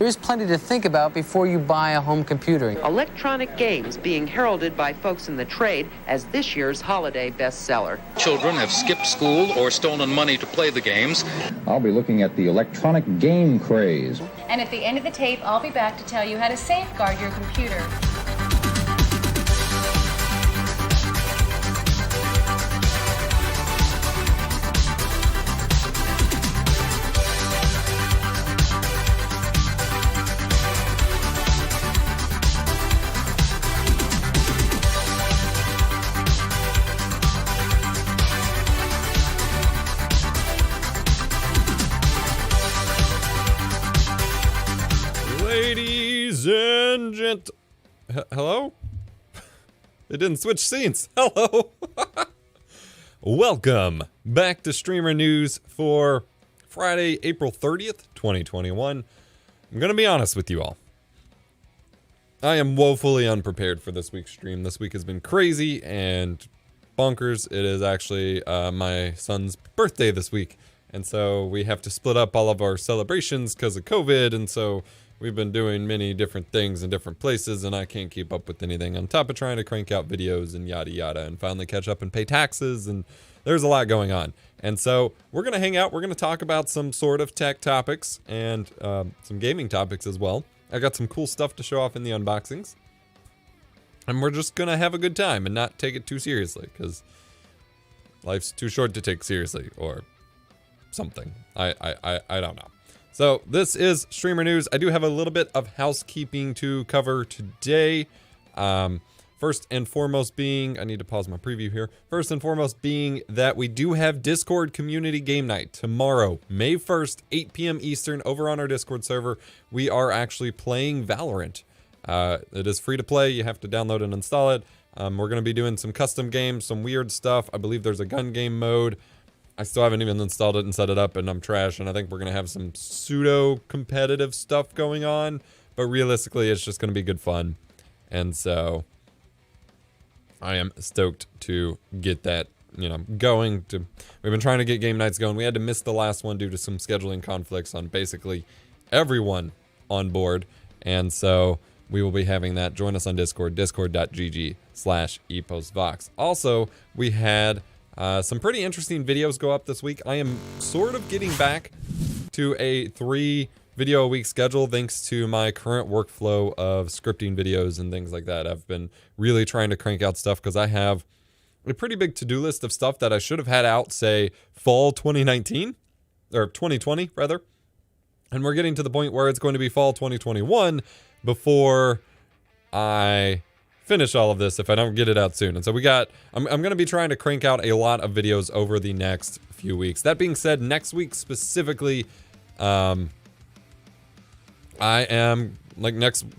There is plenty to think about before you buy a home computer. Electronic games being heralded by folks in the trade as this year's holiday bestseller. Children have skipped school or stolen money to play the games. I'll be looking at the electronic game craze. And at the end of the tape, I'll be back to tell you how to safeguard your computer. Ladies and hello? It didn't switch scenes. Hello. Welcome back to Streamer News for Friday, April 30th, 2021. I'm going to be honest with you all. I am woefully unprepared for this week's stream. This week has been crazy and bonkers. It is actually my son's birthday this week. And so we have to split up all of our celebrations because of COVID. And so we've been doing many different things in different places, and I can't keep up with anything on top of trying to crank out videos and yada yada and finally catch up and pay taxes, and there's a lot going on. And so we're going to hang out. We're going to talk about some sort of tech topics and some gaming topics as well. I got some cool stuff to show off in the unboxings. And we're just going to have a good time and not take it too seriously, because life's too short to take seriously, or something. I don't know. So this is Streamer News. I do have a little bit of housekeeping to cover today. First and foremost being, I need to pause my preview here. First and foremost being that we do have Discord Community Game Night tomorrow, May 1st, 8 p.m. Eastern, over on our Discord server. We are actually playing Valorant. It is free to play. You have to download and install it. We're going to be doing some custom games, some weird stuff. I believe there's a gun game mode. I still haven't even installed it and set it up, and I'm trash, and I think we're going to have some pseudo-competitive stuff going on, but realistically, it's just going to be good fun, and so I am stoked to get that, going. We've been trying to get game nights going. We had to miss the last one due to some scheduling conflicts on basically everyone on board, and so we will be having that. Join us on Discord, discord.gg/EposVox. Also, we had some pretty interesting videos go up this week. I am sort of getting back to a 3 video a week schedule thanks to my current workflow of scripting videos and things like that. I've been really trying to crank out stuff because I have a pretty big to-do list of stuff that I should have had out, say, fall 2019, or 2020 rather. And we're getting to the point where it's going to be fall 2021 before I finish all of this if I don't get it out soon. And so I'm going to be trying to crank out a lot of videos over the next few weeks. That being said, next week specifically, I am,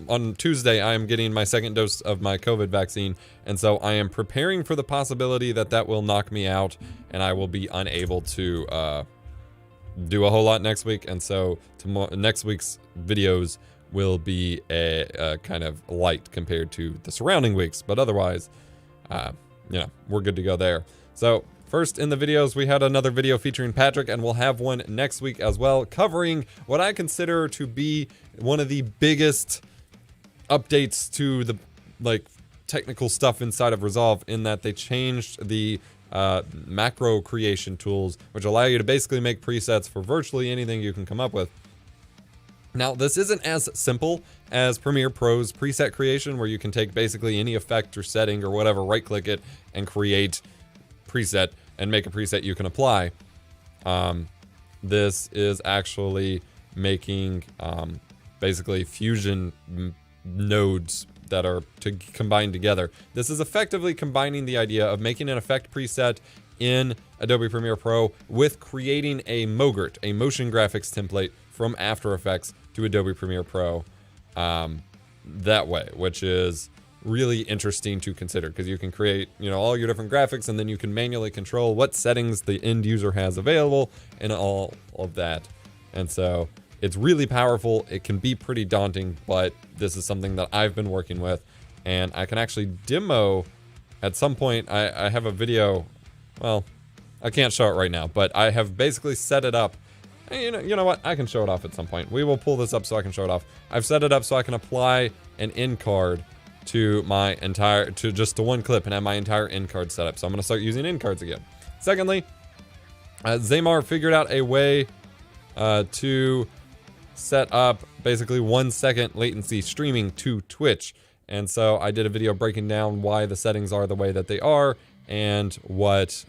on Tuesday, I am getting my second dose of my COVID vaccine. And so I am preparing for the possibility that that will knock me out and I will be unable to do a whole lot next week. And so next week's videos will be a kind of light compared to the surrounding weeks, but otherwise, we're good to go there. So first in the videos, we had another video featuring Patrick, and we'll have one next week as well, covering what I consider to be one of the biggest updates to the technical stuff inside of Resolve, in that they changed the macro creation tools, which allow you to basically make presets for virtually anything you can come up with. Now, this isn't as simple as Premiere Pro's preset creation, where you can take basically any effect or setting or whatever, right-click it, and create preset and make a preset you can apply. This is actually making basically fusion nodes that are combined together. This is effectively combining the idea of making an effect preset in Adobe Premiere Pro with creating a MOGRT, a motion graphics template from After Effects to Adobe Premiere Pro that way, which is really interesting to consider, because you can create, all your different graphics, and then you can manually control what settings the end user has available and all of that. And so it's really powerful. It can be pretty daunting, but this is something that I've been working with, and I can actually demo at some point. I have a video, well, I can't show it right now, but I have basically set it up You know what? I can show it off at some point. We will pull this up so I can show it off. I've set it up so I can apply an in card to my entire, to just to one clip and have my entire in card set up. So I'm going to start using in cards again. Secondly, Zamar figured out a way to set up basically 1 second latency streaming to Twitch. And so I did a video breaking down why the settings are the way that they are and what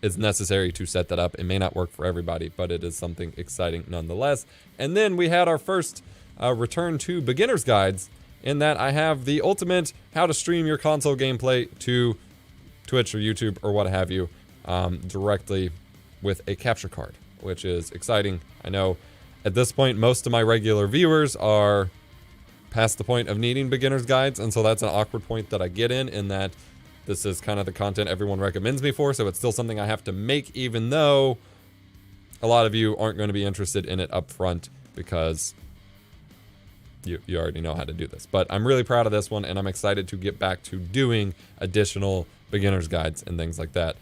is necessary to set that up. It may not work for everybody, but it is something exciting nonetheless. And then we had our first return to beginner's guides, in that I have the ultimate how to stream your console gameplay to Twitch or YouTube or what have you directly with a capture card, which is exciting. I know at this point most of my regular viewers are past the point of needing beginner's guides, and so that's an awkward point that I get in that this is kind of the content everyone recommends me for, so it's still something I have to make, even though a lot of you aren't going to be interested in it up front because you already know how to do this. But I'm really proud of this one, and I'm excited to get back to doing additional beginner's guides and things like that,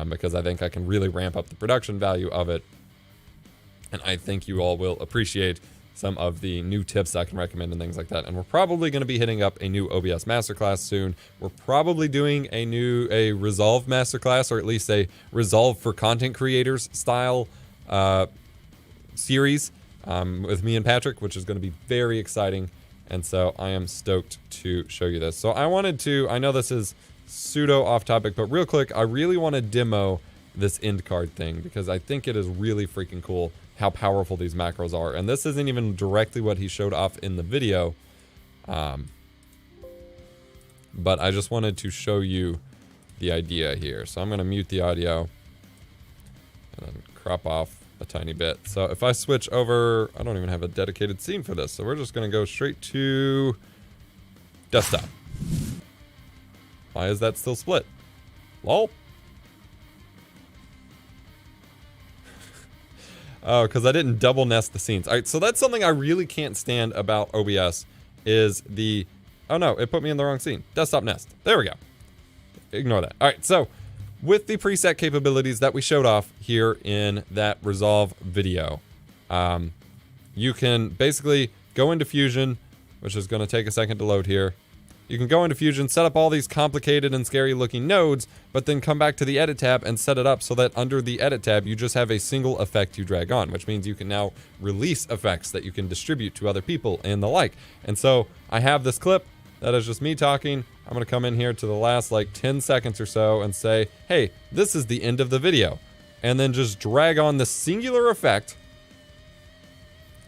because I think I can really ramp up the production value of it, and I think you all will appreciate some of the new tips I can recommend and things like that. And we're probably going to be hitting up a new OBS masterclass soon. We're probably doing a Resolve masterclass, or at least a Resolve for content creators style series with me and Patrick, which is going to be very exciting. And so I am stoked to show you this. So I know this is pseudo off topic, but real quick, I really want to demo this end card thing because I think it is really freaking cool how powerful these macros are. And this isn't even directly what he showed off in the video, but I just wanted to show you the idea here. So I'm going to mute the audio and then crop off a tiny bit. So if I switch over, I don't even have a dedicated scene for this, so we're just going to go straight to desktop. Why is that still split? Lol. Oh, because I didn't double nest the scenes. All right, so that's something I really can't stand about OBS is the... Oh no, it put me in the wrong scene. Desktop nest. There we go. Ignore that. All right, so with the preset capabilities that we showed off here in that Resolve video, you can basically go into Fusion, which is going to take a second to load here. You can go into Fusion, set up all these complicated and scary looking nodes, but then come back to the Edit tab and set it up so that under the Edit tab, you just have a single effect you drag on, which means you can now release effects that you can distribute to other people and the like. And so I have this clip that is just me talking. I'm going to come in here to the last like 10 seconds or so and say, hey, this is the end of the video. And then just drag on the singular effect,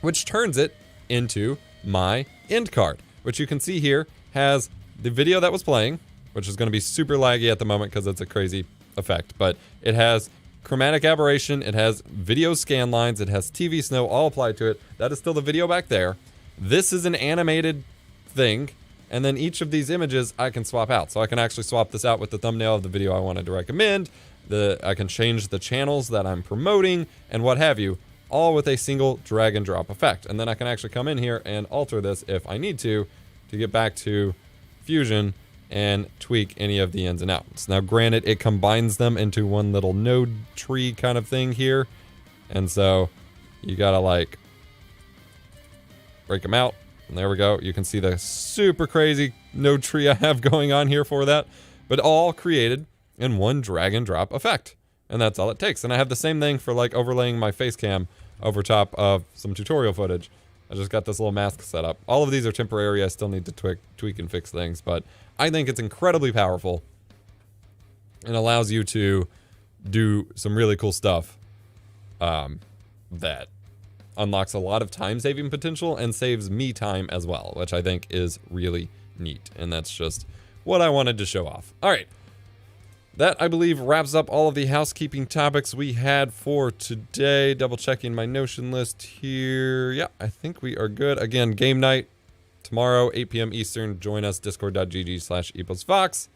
which turns it into my end card, which you can see here has the video that was playing, which is going to be super laggy at the moment because it's a crazy effect, but it has chromatic aberration, it has video scan lines, it has TV snow all applied to it. That is still the video back there. This is an animated thing, and then each of these images I can swap out. So I can actually swap this out with the thumbnail of the video I wanted to recommend. I can change the channels that I'm promoting and what have you, all with a single drag and drop effect. And then I can actually come in here and alter this if I need to get back to Fusion and tweak any of the ins and outs. Now, granted, it combines them into one little node tree kind of thing here. And so you gotta like break them out. And there we go. You can see the super crazy node tree I have going on here for that, but all created in one drag and drop effect. And that's all it takes. And I have the same thing for like overlaying my face cam over top of some tutorial footage. I just got this little mask set up. All of these are temporary. I still need to tweak and fix things, but I think it's incredibly powerful and allows you to do some really cool stuff that unlocks a lot of time-saving potential and saves me time as well, which I think is really neat. And that's just what I wanted to show off. All right. That, I believe, wraps up all of the housekeeping topics we had for today. Double checking my Notion list here. Yeah, I think we are good. Again, game night tomorrow, 8 p.m. Eastern. Join us, discord.gg/EposVox.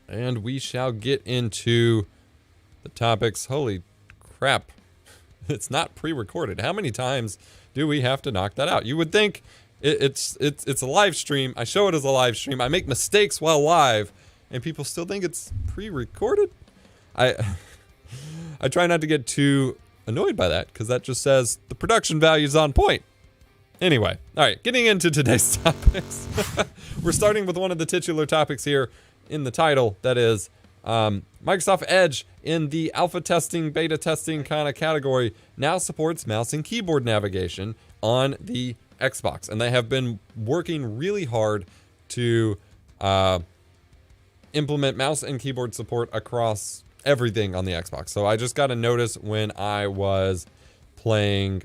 And we shall get into the topics. Holy crap. It's not pre-recorded. How many times do we have to knock that out? You would think it's a live stream. I show it as a live stream. I make mistakes while live. And people still think it's pre-recorded? I I try not to get too annoyed by that because that just says the production value is on point. Anyway, all right, getting into today's topics. We're starting with one of the titular topics here in the title, that is Microsoft Edge in the alpha testing, beta testing kind of category now supports mouse and keyboard navigation on the Xbox. And they have been working really hard to implement mouse and keyboard support across everything on the Xbox. So I just got a notice when I was playing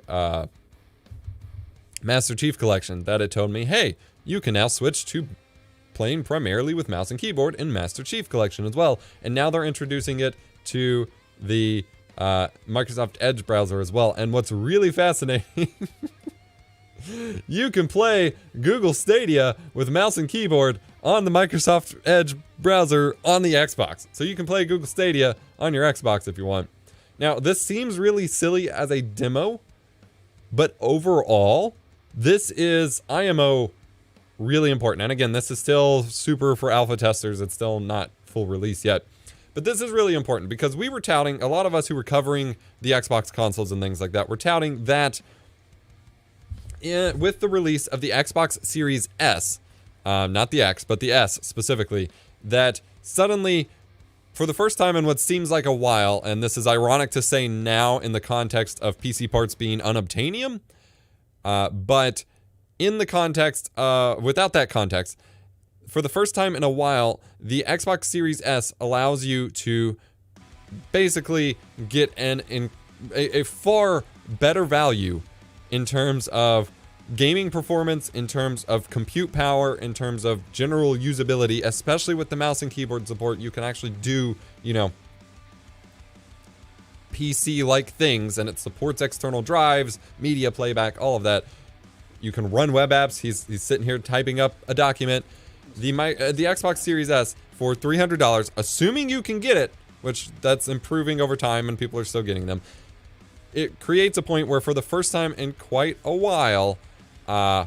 Master Chief Collection that it told me, hey, you can now switch to playing primarily with mouse and keyboard in Master Chief Collection as well. And now they're introducing it to the Microsoft Edge browser as well. And what's really fascinating, you can play Google Stadia with mouse and keyboard on the Microsoft Edge browser on the Xbox. So you can play Google Stadia on your Xbox if you want. Now, this seems really silly as a demo, but overall, this is IMO really important. And again, this is still super for alpha testers. It's still not full release yet. But this is really important because we were touting, a lot of us who were covering the Xbox consoles and things like that, were touting that with the release of the Xbox Series S, not the X, but the S specifically, that suddenly, for the first time in what seems like a while, and this is ironic to say now in the context of PC parts being unobtainium, but in the context, without that context, for the first time in a while, the Xbox Series S allows you to basically get a far better value in terms of gaming performance, in terms of compute power, in terms of general usability, especially with the mouse and keyboard support. You can actually do, you know, PC-like things, and it supports external drives, media playback, all of that. You can run web apps. He's sitting here typing up a document. The Xbox Series S for $300, assuming you can get it, which that's improving over time and people are still getting them. It creates a point where for the first time in quite a while, the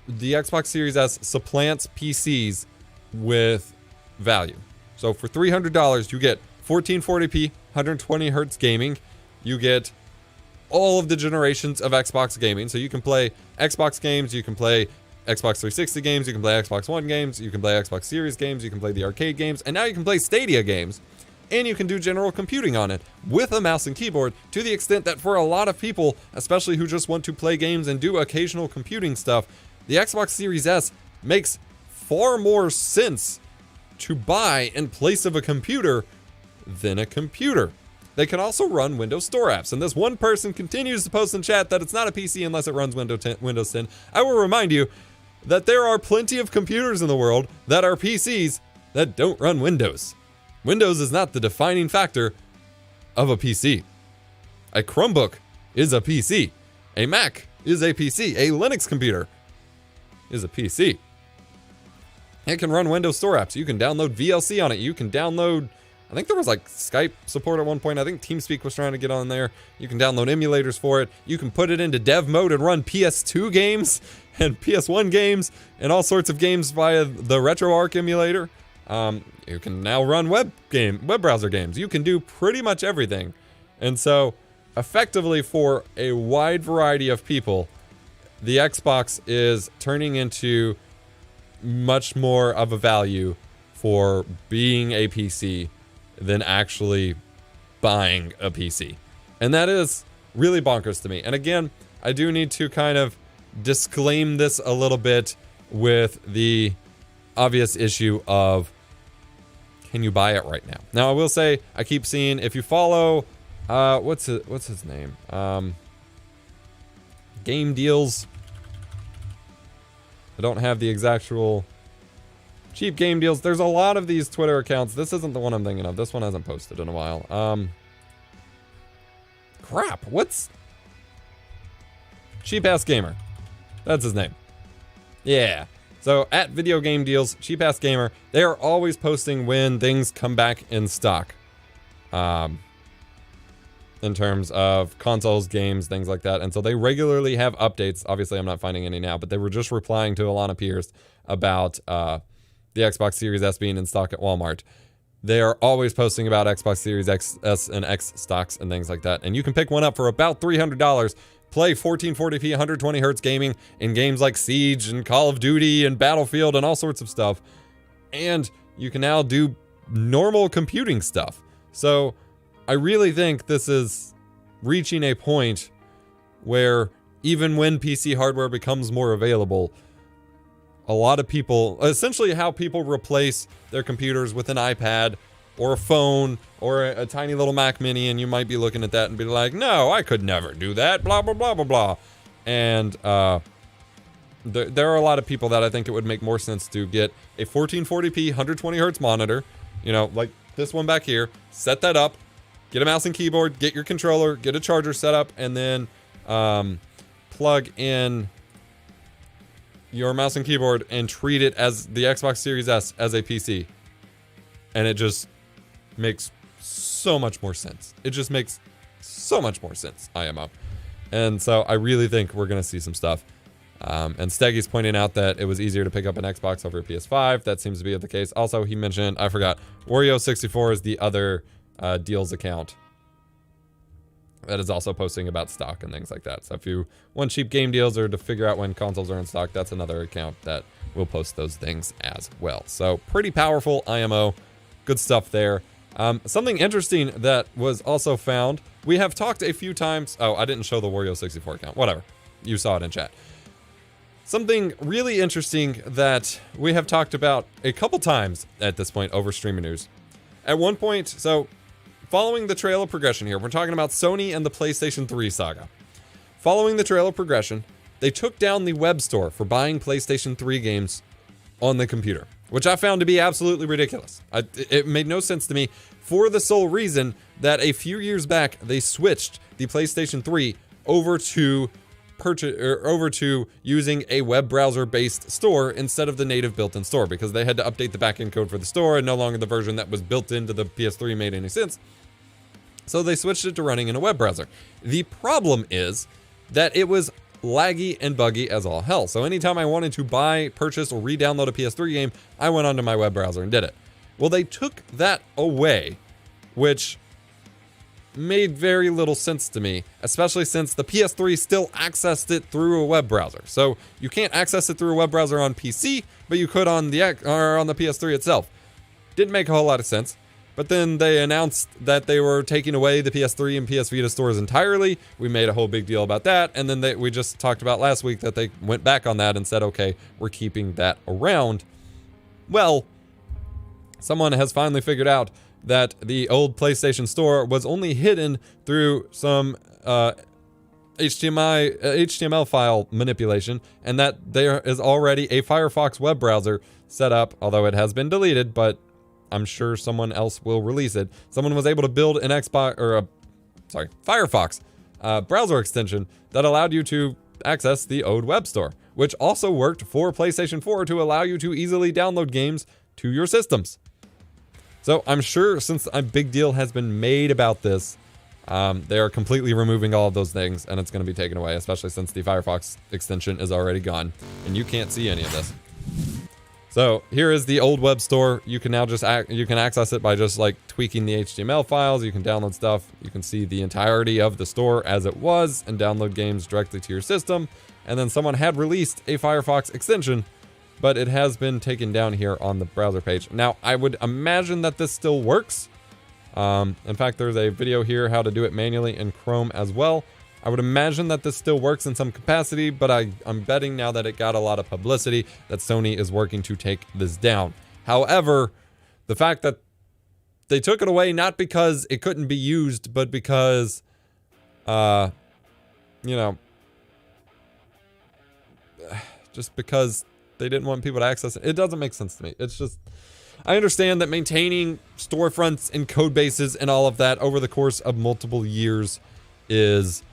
Xbox Series S supplants PCs with value. So for $300, you get 1440p, 120 hertz gaming. You get all of the generations of Xbox gaming. So you can play Xbox games, you can play Xbox 360 games, you can play Xbox One games, you can play Xbox Series games, you can play the arcade games, and now you can play Stadia games. And you can do general computing on it with a mouse and keyboard, to the extent that for a lot of people, especially who just want to play games and do occasional computing stuff, the Xbox Series S makes far more sense to buy in place of a computer than a computer. They can also run Windows Store apps, and this one person continues to post in chat that it's not a PC unless it runs Windows 10. I will remind you that there are plenty of computers in the world that are PCs that don't run Windows. Windows is not the defining factor of a PC. A Chromebook is a PC. A Mac is a PC. A Linux computer is a PC. It can run Windows Store apps. You can download VLC on it. You can download, I think there was like Skype support at one point. I think TeamSpeak was trying to get on there. You can download emulators for it. You can put it into dev mode and run PS2 games and PS1 games and all sorts of games via the RetroArch emulator. You can now run web browser games. You can do pretty much everything. And so, effectively, for a wide variety of people, the Xbox is turning into much more of a value for being a PC than actually buying a PC. And that is really bonkers to me. And again, I do need to kind of disclaim this a little bit with the obvious issue of, can you buy it right now? Now, I will say, I keep seeing, if you follow, what's his name? Game Deals. I don't have the exactual cheap game deals. There's a lot of these Twitter accounts. This isn't the one I'm thinking of. This one hasn't posted in a while. Crap, what's Cheap Ass Gamer? That's his name. Yeah. So, at Video Game Deals, Cheap Ass Gamer, they are always posting when things come back in stock. In terms of consoles, games, things like that. And so they regularly have updates. Obviously, I'm not finding any now, but they were just replying to Alana Pierce about the Xbox Series S being in stock at Walmart. They are always posting about Xbox Series X, S, and X stocks and things like that. And you can pick one up for about $300. Play 1440p 120 hertz gaming in games like Siege and Call of Duty and Battlefield and all sorts of stuff. And you can now do normal computing stuff. So I really think this is reaching a point where even when PC hardware becomes more available, a lot of people, essentially how people replace their computers with an iPad or a phone or a tiny little Mac Mini, and you might be looking at that and be like, no, I could never do that, blah, blah, blah, blah, blah. And there are a lot of people that I think it would make more sense to get a 1440p 120 hertz monitor, you know, like this one back here, set that up, get a mouse and keyboard, get your controller, get a charger set up, and then plug in your mouse and keyboard and treat it as the Xbox Series S as a PC. And it just makes so much more sense. It just makes so much more sense, IMO. And so I really think we're going to see some stuff. And Steggy's pointing out that it was easier to pick up an Xbox over a PS5. That seems to be the case. Also, he mentioned, I forgot, Wario64 is the other deals account that is also posting about stock and things like that. So if you want cheap game deals or to figure out when consoles are in stock, that's another account that will post those things as well. So pretty powerful IMO. Good stuff there. Something interesting that was also found, we have talked a few times. Oh, I didn't show the Wario64 account. Whatever. You saw it in chat. Something really interesting that we have talked about a couple times at this point over streaming news. At one point, so following the trail of progression here, we're talking about Sony and the PlayStation 3 saga. Following the trail of progression, they took down the web store for buying PlayStation 3 games on the computer, which I found to be absolutely ridiculous. It made no sense to me for the sole reason that a few years back, they switched the PlayStation 3 over to using a web browser-based store instead of the native built-in store, because they had to update the backend code for the store, and no longer the version that was built into the PS3 made any sense. So they switched it to running in a web browser. The problem is that it was laggy and buggy as all hell. So anytime I wanted to buy, purchase, or re-download a PS3 game, I went onto my web browser and did it. Well, they took that away, which made very little sense to me, especially since the PS3 still accessed it through a web browser. So you can't access it through a web browser on PC, but you could on the PS3 itself. Didn't make a whole lot of sense. But then they announced that they were taking away the PS3 and PS Vita stores entirely. We made a whole big deal about that. And then we just talked about last week that they went back on that and said, okay, we're keeping that around. Well, someone has finally figured out that the old PlayStation Store was only hidden through some HTML file manipulation, and that there is already a Firefox web browser set up, although it has been deleted, but I'm sure someone else will release it. Someone was able to build an Firefox browser extension that allowed you to access the old web store, which also worked for PlayStation 4 to allow you to easily download games to your systems. So I'm sure since a big deal has been made about this, they are completely removing all of those things, and it's going to be taken away, especially since the Firefox extension is already gone, and you can't see any of this. So here is the old web store. You can now just you can access it by just like tweaking the HTML files. You can download stuff. You can see the entirety of the store as it was and download games directly to your system. And then someone had released a Firefox extension, but it has been taken down here on the browser page. Now, I would imagine that this still works. In fact, there's a video here how to do it manually in Chrome as well. I would imagine that this still works in some capacity, but I'm betting now that it got a lot of publicity that Sony is working to take this down. However, the fact that they took it away not because it couldn't be used, but because, you know, just because they didn't want people to access it. It doesn't make sense to me. It's just, I understand that maintaining storefronts and code bases and all of that over the course of multiple years is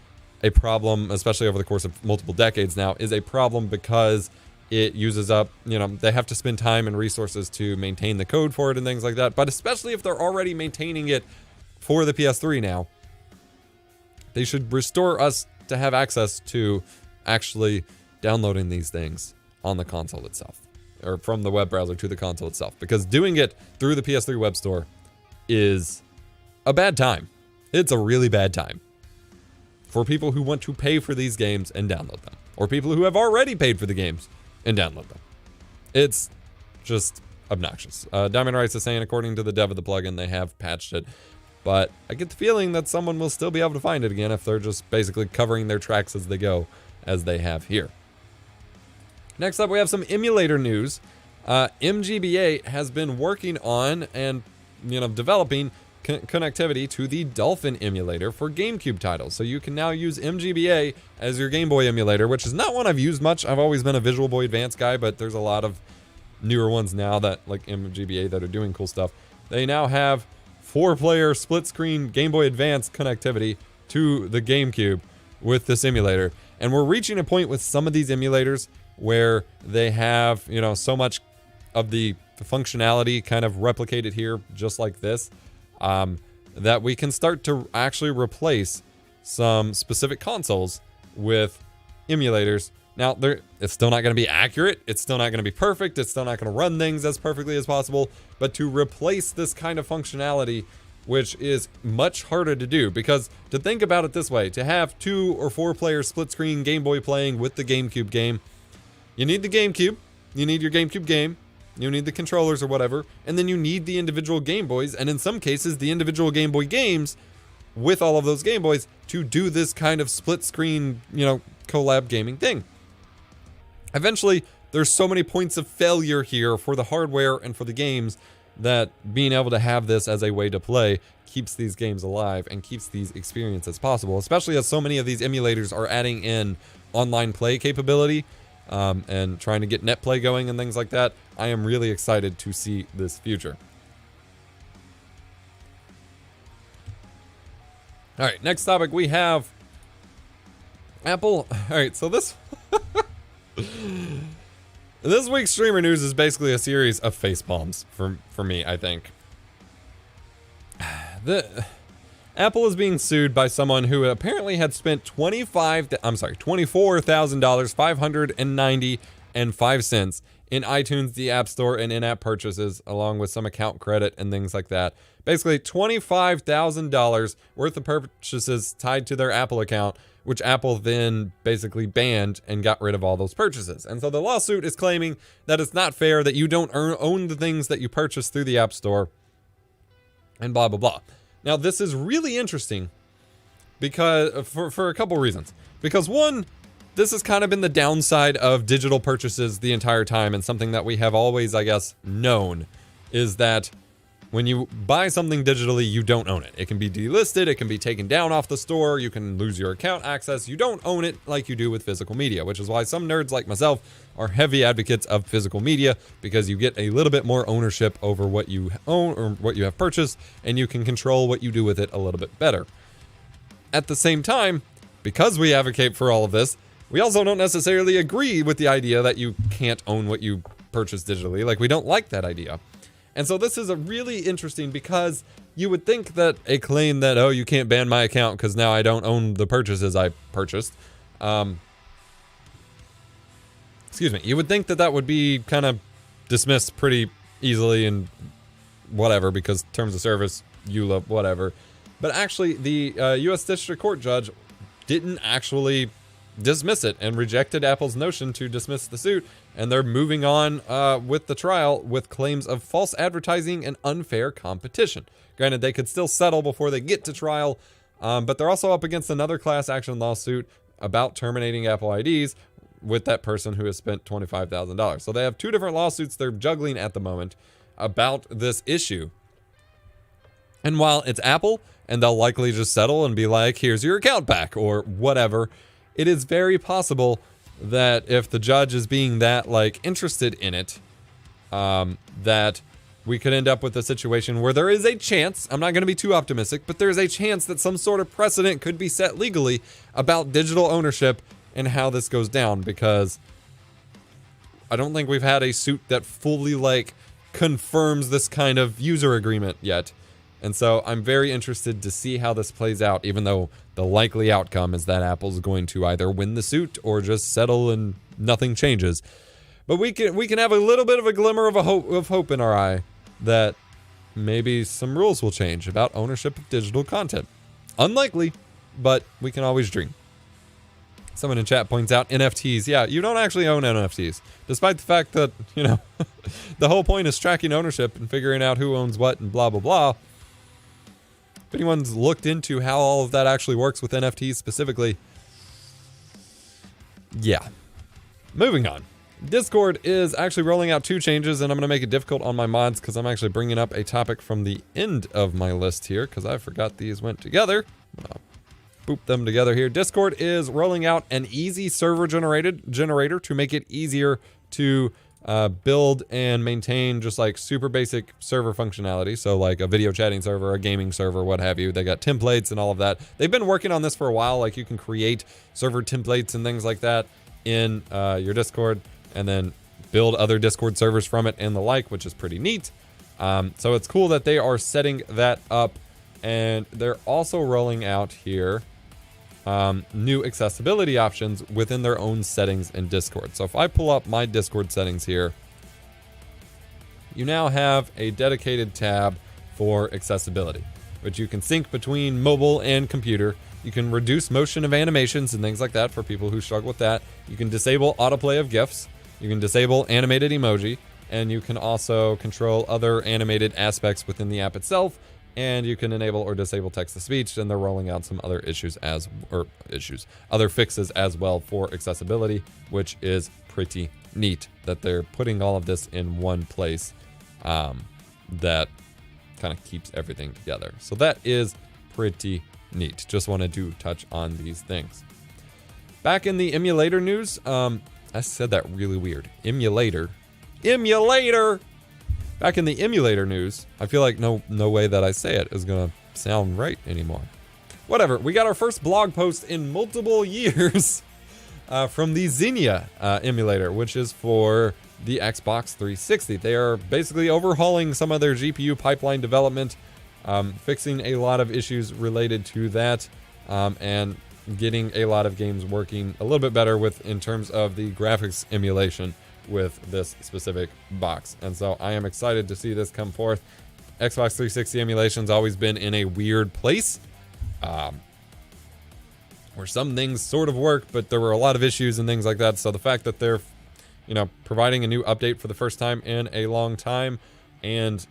a problem, especially over the course of multiple decades now, is a problem because it uses up, you know, they have to spend time and resources to maintain the code for it and things like that. But especially if they're already maintaining it for the PS3 now, they should restore us to have access to actually downloading these things on the console itself. or from the web browser to the console itself, because doing it through the PS3 web store is a bad time. It's a really bad time for people who want to pay for these games and download them, or people who have already paid for the games and download them. It's just obnoxious. Diamond Rice is saying, according to the dev of the plugin, they have patched it, but I get the feeling that someone will still be able to find it again if they're just basically covering their tracks as they go, as they have here. Next up, we have some emulator news. mGBA has been working on and, developing connectivity to the Dolphin emulator for GameCube titles. So you can now use mGBA as your Game Boy emulator, which is not one I've used much. I've always been a Visual Boy Advance guy, but there's a lot of newer ones now that, like mGBA, that are doing cool stuff. They now have 4-player split-screen Game Boy Advance connectivity to the GameCube with this emulator. And we're reaching a point with some of these emulators where they have, so much of the functionality kind of replicated here, just like this, that we can start to actually replace some specific consoles with emulators. Now, it's still not going to be accurate. It's still not going to be perfect. It's still not going to run things as perfectly as possible. But to replace this kind of functionality, which is much harder to do, because to think about it this way, to have 2 or 4-player split-screen Game Boy playing with the GameCube game, you need the GameCube, you need your GameCube game, you need the controllers or whatever, and then you need the individual Game Boys, and in some cases, the individual Game Boy games with all of those Game Boys to do this kind of split-screen, collab gaming thing. Eventually, there's so many points of failure here for the hardware and for the games that being able to have this as a way to play keeps these games alive and keeps these experiences possible, especially as so many of these emulators are adding in online play capability and trying to get net play going and things like that. I am really excited to see this future. All right, next topic we have Apple. All right, so this this week's streamer news is basically a series of face palms for me, I think. Apple is being sued by someone who apparently had spent $24,590.05 in iTunes, the App Store, and in-app purchases, along with some account credit and things like that. Basically, $25,000 worth of purchases tied to their Apple account, which Apple then basically banned and got rid of all those purchases. And so the lawsuit is claiming that it's not fair, that you don't own the things that you purchase through the App Store, and blah, blah, blah. Now, this is really interesting because for a couple reasons. Because one, this has kind of been the downside of digital purchases the entire time, and something that we have always, I guess, known is that when you buy something digitally, you don't own it. It can be delisted, it can be taken down off the store, you can lose your account access. You don't own it like you do with physical media, which is why some nerds like myself are heavy advocates of physical media, because you get a little bit more ownership over what you own or what you have purchased, and you can control what you do with it a little bit better. At the same time, because we advocate for all of this, we also don't necessarily agree with the idea that you can't own what you purchase digitally. Like, we don't like that idea. And so this is a really interesting, because you would think that a claim that, oh, you can't ban my account because now I don't own the purchases I purchased. Excuse me. You would think that that would be kind of dismissed pretty easily and whatever, because terms of service, EULA, whatever. But actually, the U.S. District Court judge didn't actually dismiss it and rejected Apple's notion to dismiss the suit, and they're moving on with the trial with claims of false advertising and unfair competition. Granted, they could still settle before they get to trial, but they're also up against another class action lawsuit about terminating Apple IDs with that person who has spent $25,000. So they have two different lawsuits they're juggling at the moment about this issue. And while it's Apple, and they'll likely just settle and be like, here's your account back, or whatever, it is very possible that if the judge is being that, interested in it, that we could end up with a situation where there is a chance, I'm not going to be too optimistic, but there's a chance that some sort of precedent could be set legally about digital ownership and how this goes down, because I don't think we've had a suit that fully, confirms this kind of user agreement yet. And so I'm very interested to see how this plays out, even though the likely outcome is that Apple's going to either win the suit or just settle and nothing changes. But we can have a little bit of a glimmer of hope in our eye that maybe some rules will change about ownership of digital content. Unlikely, but we can always dream. Someone in chat points out NFTs. Yeah, you don't actually own NFTs, despite the fact that, you know, the whole point is tracking ownership and figuring out who owns what and blah, blah, blah. If anyone's looked into how all of that actually works with NFTs specifically, yeah. Moving on. Discord is actually rolling out 2 changes, and I'm going to make it difficult on my mods because I'm actually bringing up a topic from the end of my list here because I forgot these went together. I'll boop them together here. Discord is rolling out an easy server generator to make it easier to build and maintain just like super basic server functionality. So like a video chatting server, a gaming server, what have you. They got templates and all of that. They've been working on this for a while. Like you can create server templates and things like that in your Discord and then build other Discord servers from it and the like, which is pretty neat. So it's cool that they are setting that up, and they're also rolling out here new accessibility options within their own settings in Discord. So if I pull up my Discord settings here, you now have a dedicated tab for accessibility, which you can sync between mobile and computer. You can reduce motion of animations and things like that for people who struggle with that. You can disable autoplay of GIFs. You can disable animated emoji, and you can also control other animated aspects within the app itself, and you can enable or disable text-to-speech, and they're rolling out some other other fixes as well for accessibility, which is pretty neat that they're putting all of this in one place that kind of keeps everything together. So that is pretty neat. Just wanted to touch on these things. Back in the emulator news, I said that really weird. Emulator. Back in the emulator news, I feel like no way that I say it is gonna sound right anymore. Whatever. We got our first blog post in multiple years from the Xenia emulator, which is for the Xbox 360. They are basically overhauling some of their GPU pipeline development, fixing a lot of issues related to that, and getting a lot of games working a little bit better in terms of the graphics emulation with this specific box. And so I am excited to see this come forth. Xbox 360 emulation's always been in a weird place, where some things sort of work, but there were a lot of issues and things like that. So the fact that they're, you know, providing a new update for the first time in a long time and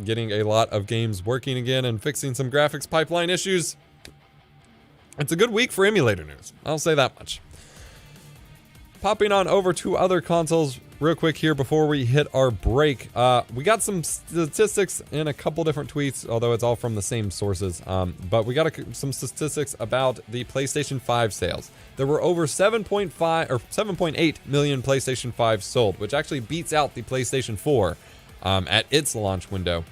getting a lot of games working again and fixing some graphics pipeline issues, it's a good week for emulator news. I'll say that much. Popping on over to other consoles real quick here before we hit our break. We got some statistics in a couple different tweets, although it's all from the same sources. But we got some statistics about the PlayStation 5 sales. There were over 7.8 million PlayStation 5 sold, which actually beats out the PlayStation 4 at its launch window.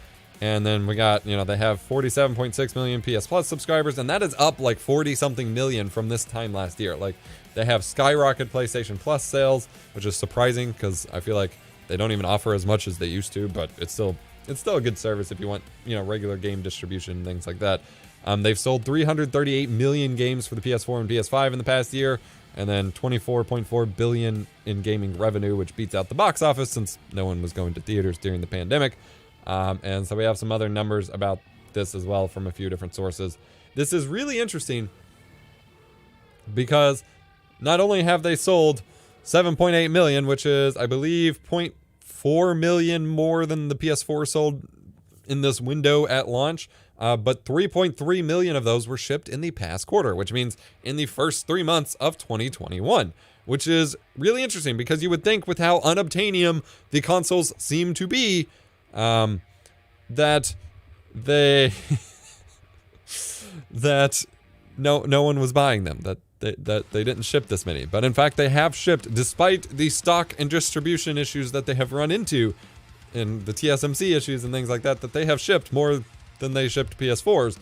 And then we got, you know, they have 47.6 million PS Plus subscribers, and that is up like 40-something million from this time last year. Like, they have skyrocketed PlayStation Plus sales, which is surprising because I feel like they don't even offer as much as they used to, but it's still a good service if you want, you know, regular game distribution and things like that. They've sold 338 million games for the PS4 and PS5 in the past year, and then 24.4 billion in gaming revenue, which beats out the box office since no one was going to theaters during the pandemic. And so we have some other numbers about this as well from a few different sources. This is really interesting because not only have they sold 7.8 million, which is, I believe, 0.4 million more than the PS4 sold in this window at launch, but 3.3 million of those were shipped in the past quarter, which means in the first 3 months of 2021, which is really interesting because you would think with how unobtainium the consoles seem to be, that they that no one was buying them, that they didn't ship this many. But in fact, they have shipped, despite the stock and distribution issues that they have run into and the TSMC issues and things like that, that they have shipped more than they shipped PS4s.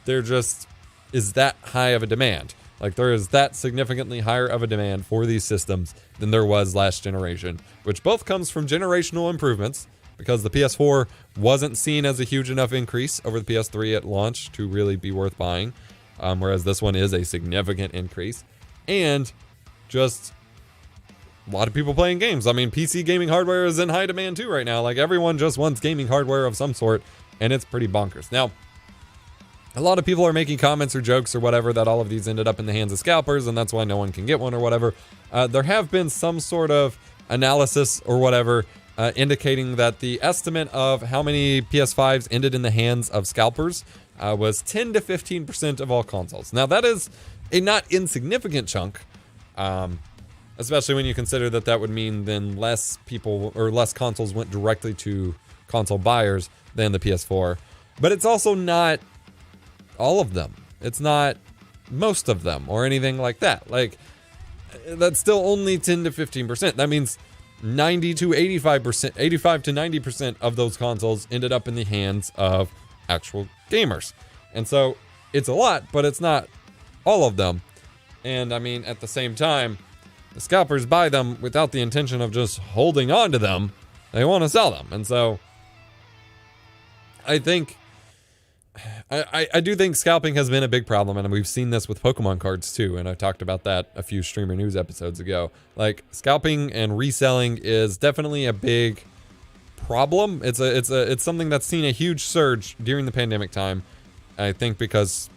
There just is that high of a demand. Like, there is that significantly higher of a demand for these systems than there was last generation, which both comes from generational improvements, because the PS4 wasn't seen as a huge enough increase over the PS3 at launch to really be worth buying, whereas this one is a significant increase, and just a lot of people playing games. I mean, PC gaming hardware is in high demand too right now. Like, everyone just wants gaming hardware of some sort, and it's pretty bonkers. Now, a lot of people are making comments or jokes or whatever that all of these ended up in the hands of scalpers, and that's why no one can get one or whatever. There have been some sort of analysis or whatever indicating that the estimate of how many PS5s ended in the hands of scalpers was 10 to 15% of all consoles. Now, that is a not insignificant chunk, especially when you consider that that would mean then less people or less consoles went directly to console buyers than the PS4. But it's also not all of them. It's not most of them or anything like that. Like, that's still only 10 to 15%. That means 90 to 85%, 85 to 90% of those consoles ended up in the hands of actual gamers. And so it's a lot, but it's not all of them. And I mean, at the same time, the scalpers buy them without the intention of just holding on to them. They want to sell them. And so I think I do think scalping has been a big problem, and we've seen this with Pokemon cards too, and I talked about that a few streamer news episodes ago. Like, scalping and reselling is definitely a big problem. It's something that's seen a huge surge during the pandemic time. I think because,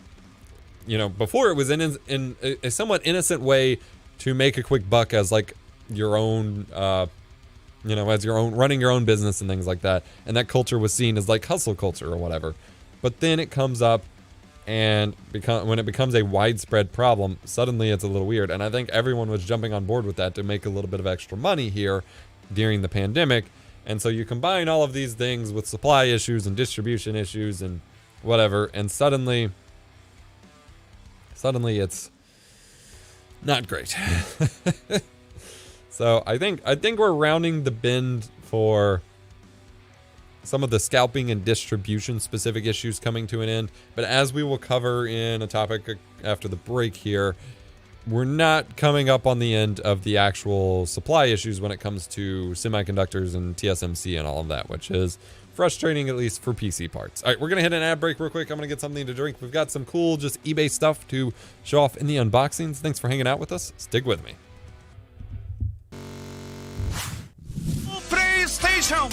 you know, before it was in a somewhat innocent way to make a quick buck as like your own you know, as your own running your own business and things like that, and that culture was seen as like hustle culture or whatever. But then it comes up, and when it becomes a widespread problem, suddenly it's a little weird. And I think everyone was jumping on board with that to make a little bit of extra money here during the pandemic. And so you combine all of these things with supply issues and distribution issues and whatever, and suddenly it's not great. So I think we're rounding the bend for some of the scalping and distribution specific issues coming to an end. But as we will cover in a topic after the break here, we're not coming up on the end of the actual supply issues when it comes to semiconductors and TSMC and all of that, which is frustrating, at least for PC parts. All right, we're going to hit an ad break real quick. I'm going to get something to drink. We've got some cool just eBay stuff to show off in the unboxings. Thanks for hanging out with us. Stick with me. PlayStation!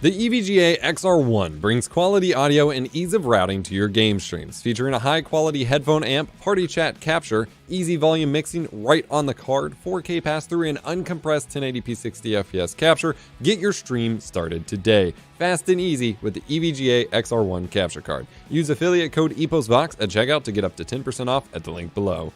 The EVGA XR1 brings quality audio and ease of routing to your game streams, featuring a high-quality headphone amp, party chat capture, easy volume mixing right on the card, 4K pass-through, and uncompressed 1080p 60 FPS capture. Get your stream started today. Fast and easy with the EVGA XR1 capture card. Use affiliate code EposVox at checkout to get up to 10% off at the link below.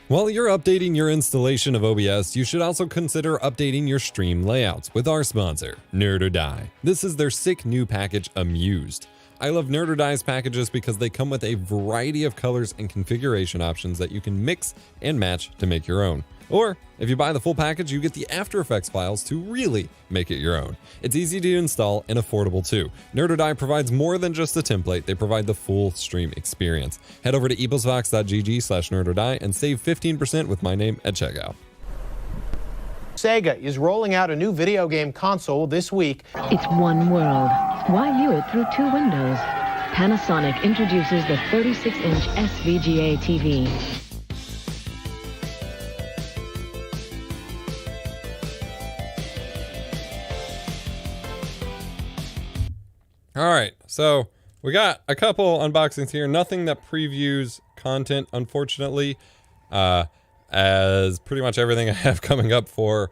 While you're updating your installation of OBS, you should also consider updating your stream layouts with our sponsor, Nerd or Die. This is their sick new package, Amused. I love Nerd or Die's packages because they come with a variety of colors and configuration options that you can mix and match to make your own. Or, if you buy the full package, you get the After Effects files to really make it your own. It's easy to install and affordable too. Nerd or Die provides more than just a template, they provide the full stream experience. Head over to eposvox.gg/nerdordie and save 15% with my name at checkout. Sega is rolling out a new video game console this week. It's one world. Why view it through two windows? Panasonic introduces the 36-inch SVGA TV. All right, so we got a couple unboxings here. Nothing that previews content, unfortunately, as pretty much everything I have coming up for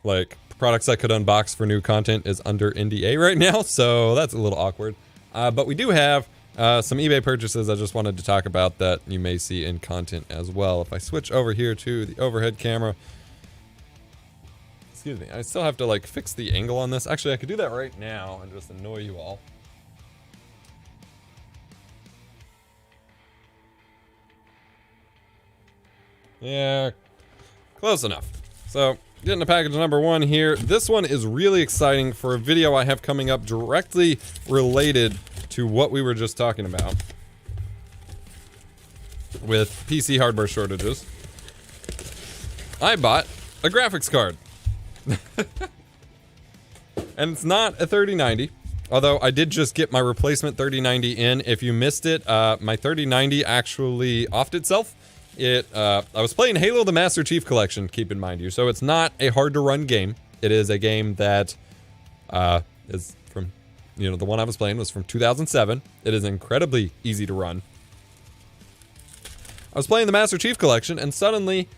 like products I could unbox for new content is under NDA right now, so that's a little awkward. But we do have some eBay purchases I just wanted to talk about that you may see in content as well. If I switch over here to the overhead camera, excuse me, I still have to like fix the angle on this. Actually, I could do that right now and just annoy you all. Yeah, close enough. So, getting to package number one here. This one is really exciting for a video I have coming up directly related to what we were just talking about with PC hardware shortages. I bought a graphics card. And it's not a 3090. Although I did just get my replacement 3090 in. If you missed it, my 3090 actually offed itself. I was playing Halo the Master Chief Collection, keep in mind you. So it's not a hard to run game. It is a game that is from, the one I was playing was from 2007. It is incredibly easy to run. I was playing the Master Chief Collection and suddenly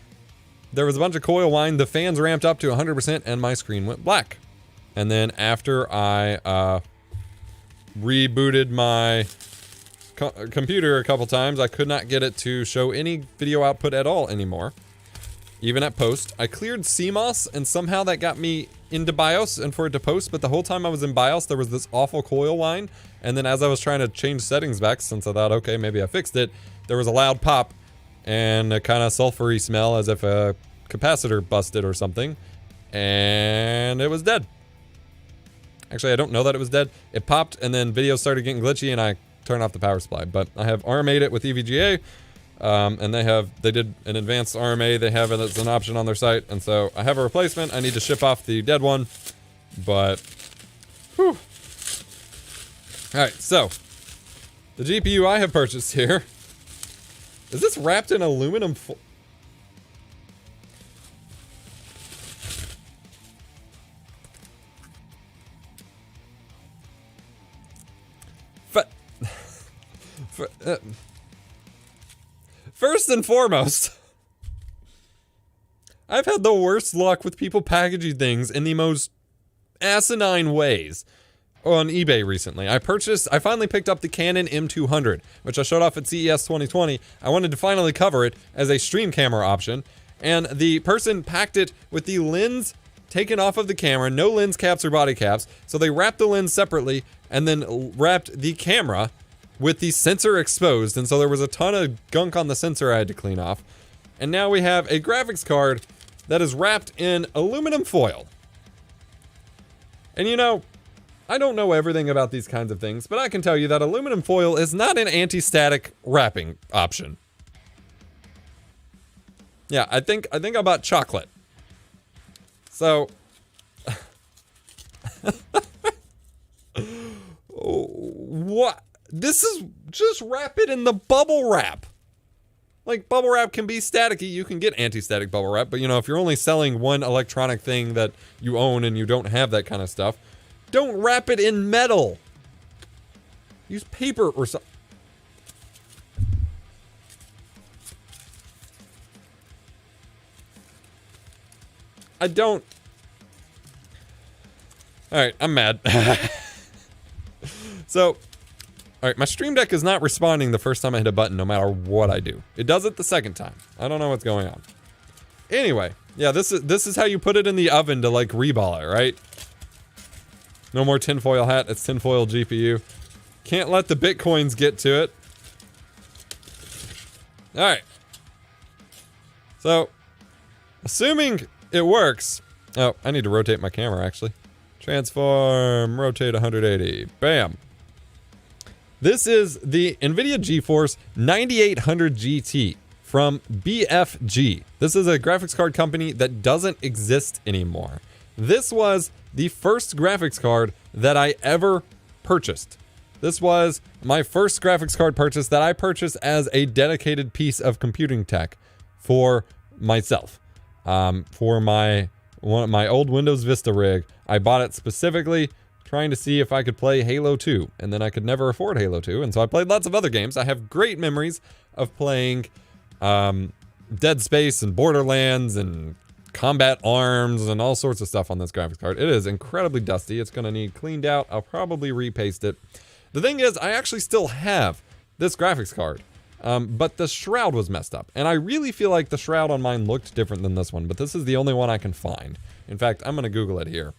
there was a bunch of coil whine. The fans ramped up to 100% and my screen went black. And then after I rebooted my computer a couple times, I could not get it to show any video output at all anymore. Even at post. I cleared CMOS and somehow that got me into BIOS and for it to post, but the whole time I was in BIOS there was this awful coil whine, and then as I was trying to change settings back, since I thought, okay, maybe I fixed it, there was a loud pop and a kind of sulfury smell as if a capacitor busted or something, and it was dead. Actually, I don't know that it was dead. It popped and then video started getting glitchy and I turned off the power supply. But I have RMA'd it with EVGA, and they did an advanced RMA. They have it as an option on their site, and so I have a replacement. I need to ship off the dead one, but whew. All right, so the GPU I have purchased here, is this wrapped in aluminum foil? First and foremost, I've had the worst luck with people packaging things in the most asinine ways on eBay recently. I finally picked up the Canon M200, which I showed off at CES 2020. I wanted to finally cover it as a stream camera option, and the person packed it with the lens taken off of the camera, no lens caps or body caps, so they wrapped the lens separately and then wrapped the camera with the sensor exposed, and so there was a ton of gunk on the sensor I had to clean off. And now we have a graphics card that is wrapped in aluminum foil. And I don't know everything about these kinds of things, but I can tell you that aluminum foil is not an anti-static wrapping option. Yeah, I think I bought chocolate. So what? This is just wrap it in the bubble wrap. Like, bubble wrap can be staticky. You can get anti-static bubble wrap, but if you're only selling one electronic thing that you own and you don't have that kind of stuff, don't wrap it in metal. Use paper or something. I don't. Alright, I'm mad. So, alright, my Stream Deck is not responding the first time I hit a button, no matter what I do. It does it the second time. I don't know what's going on. Anyway, yeah, this is how you put it in the oven to, like, reball it, right? No more tinfoil hat, it's tinfoil GPU. Can't let the bitcoins get to it. Alright. So, assuming it works. Oh, I need to rotate my camera, actually. Transform, rotate 180. Bam. This is the NVIDIA GeForce 9800 GT from BFG. This is a graphics card company that doesn't exist anymore. This was the first graphics card that I ever purchased. This was my first graphics card purchase that I purchased as a dedicated piece of computing tech for myself. For my old Windows Vista rig. I bought it specifically trying to see if I could play Halo 2, and then I could never afford Halo 2, and so I played lots of other games. I have great memories of playing Dead Space and Borderlands and Combat Arms and all sorts of stuff on this graphics card. It is incredibly dusty. It's going to need cleaned out. I'll probably repaste it. The thing is, I actually still have this graphics card, but the shroud was messed up, and I really feel like the shroud on mine looked different than this one, but this is the only one I can find. In fact, I'm going to Google it here.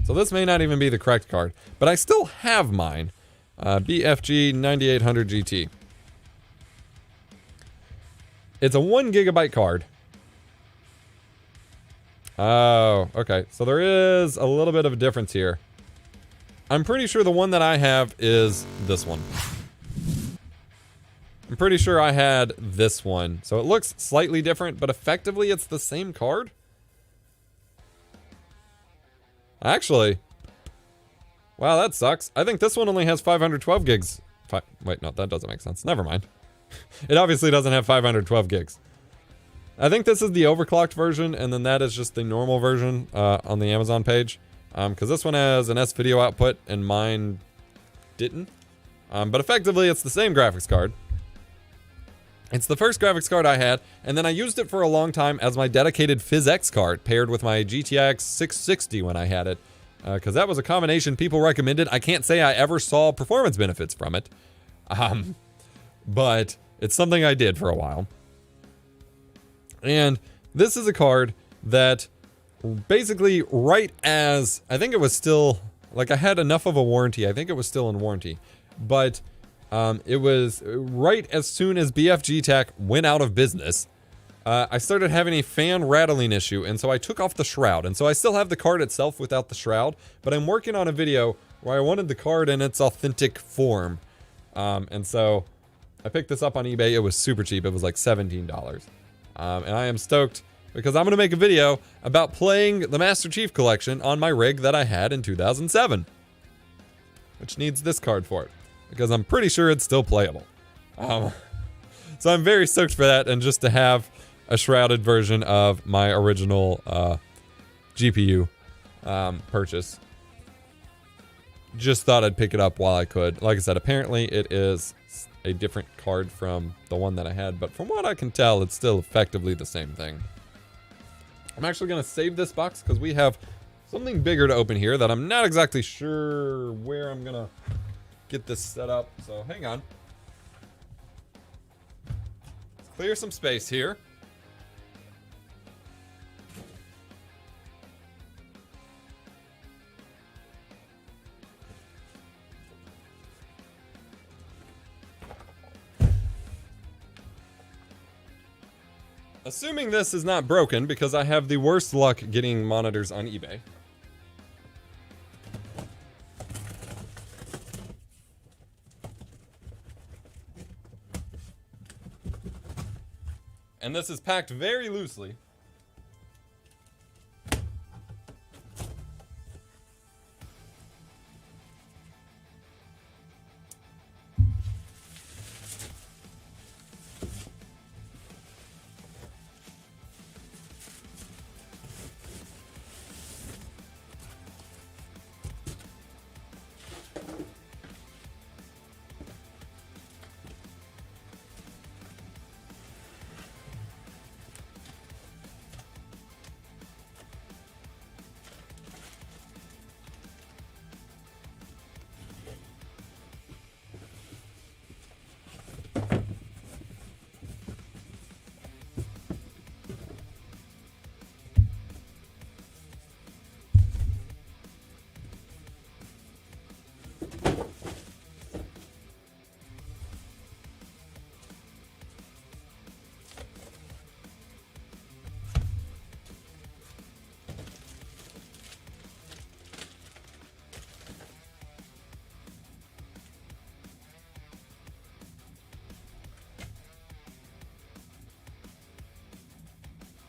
So this may not even be the correct card, but I still have mine. BFG 9800 GT. It's a 1 gigabyte card. Oh, okay. So there is a little bit of a difference here. I'm pretty sure the one that I have is this one. I'm pretty sure I had this one. So it looks slightly different, but effectively it's the same card. Actually, wow, that sucks. I think this one only has 512 gigs. Wait, no, that doesn't make sense. Never mind. It obviously doesn't have 512 gigs. I think this is the overclocked version, and then that is just the normal version on the Amazon page. Because this one has an S-video output, and mine didn't. But effectively, it's the same graphics card. It's the first graphics card I had, and then I used it for a long time as my dedicated PhysX card, paired with my GTX 660 when I had it. Because that was a combination people recommended. I can't say I ever saw performance benefits from it. But it's something I did for a while. And this is a card that basically right as, I think it was still, like I had enough of a warranty. I think it was still in warranty. But it was right as soon as BFG Tech went out of business. I started having a fan rattling issue, and so I took off the shroud. And so I still have the card itself without the shroud, but I'm working on a video where I wanted the card in its authentic form. And so I picked this up on eBay. It was super cheap. It was like $17. And I am stoked because I'm going to make a video about playing the Master Chief Collection on my rig that I had in 2007. Which needs this card for it, because I'm pretty sure it's still playable. So I'm very stoked for that, and just to have a shrouded version of my original GPU purchase. Just thought I'd pick it up while I could. Like I said, apparently it is a different card from the one that I had, but from what I can tell, it's still effectively the same thing. I'm actually going to save this box because we have something bigger to open here that I'm not exactly sure where I'm going to get this set up. So hang on. Let's clear some space here. Assuming this is not broken, because I have the worst luck getting monitors on eBay. And this is packed very loosely.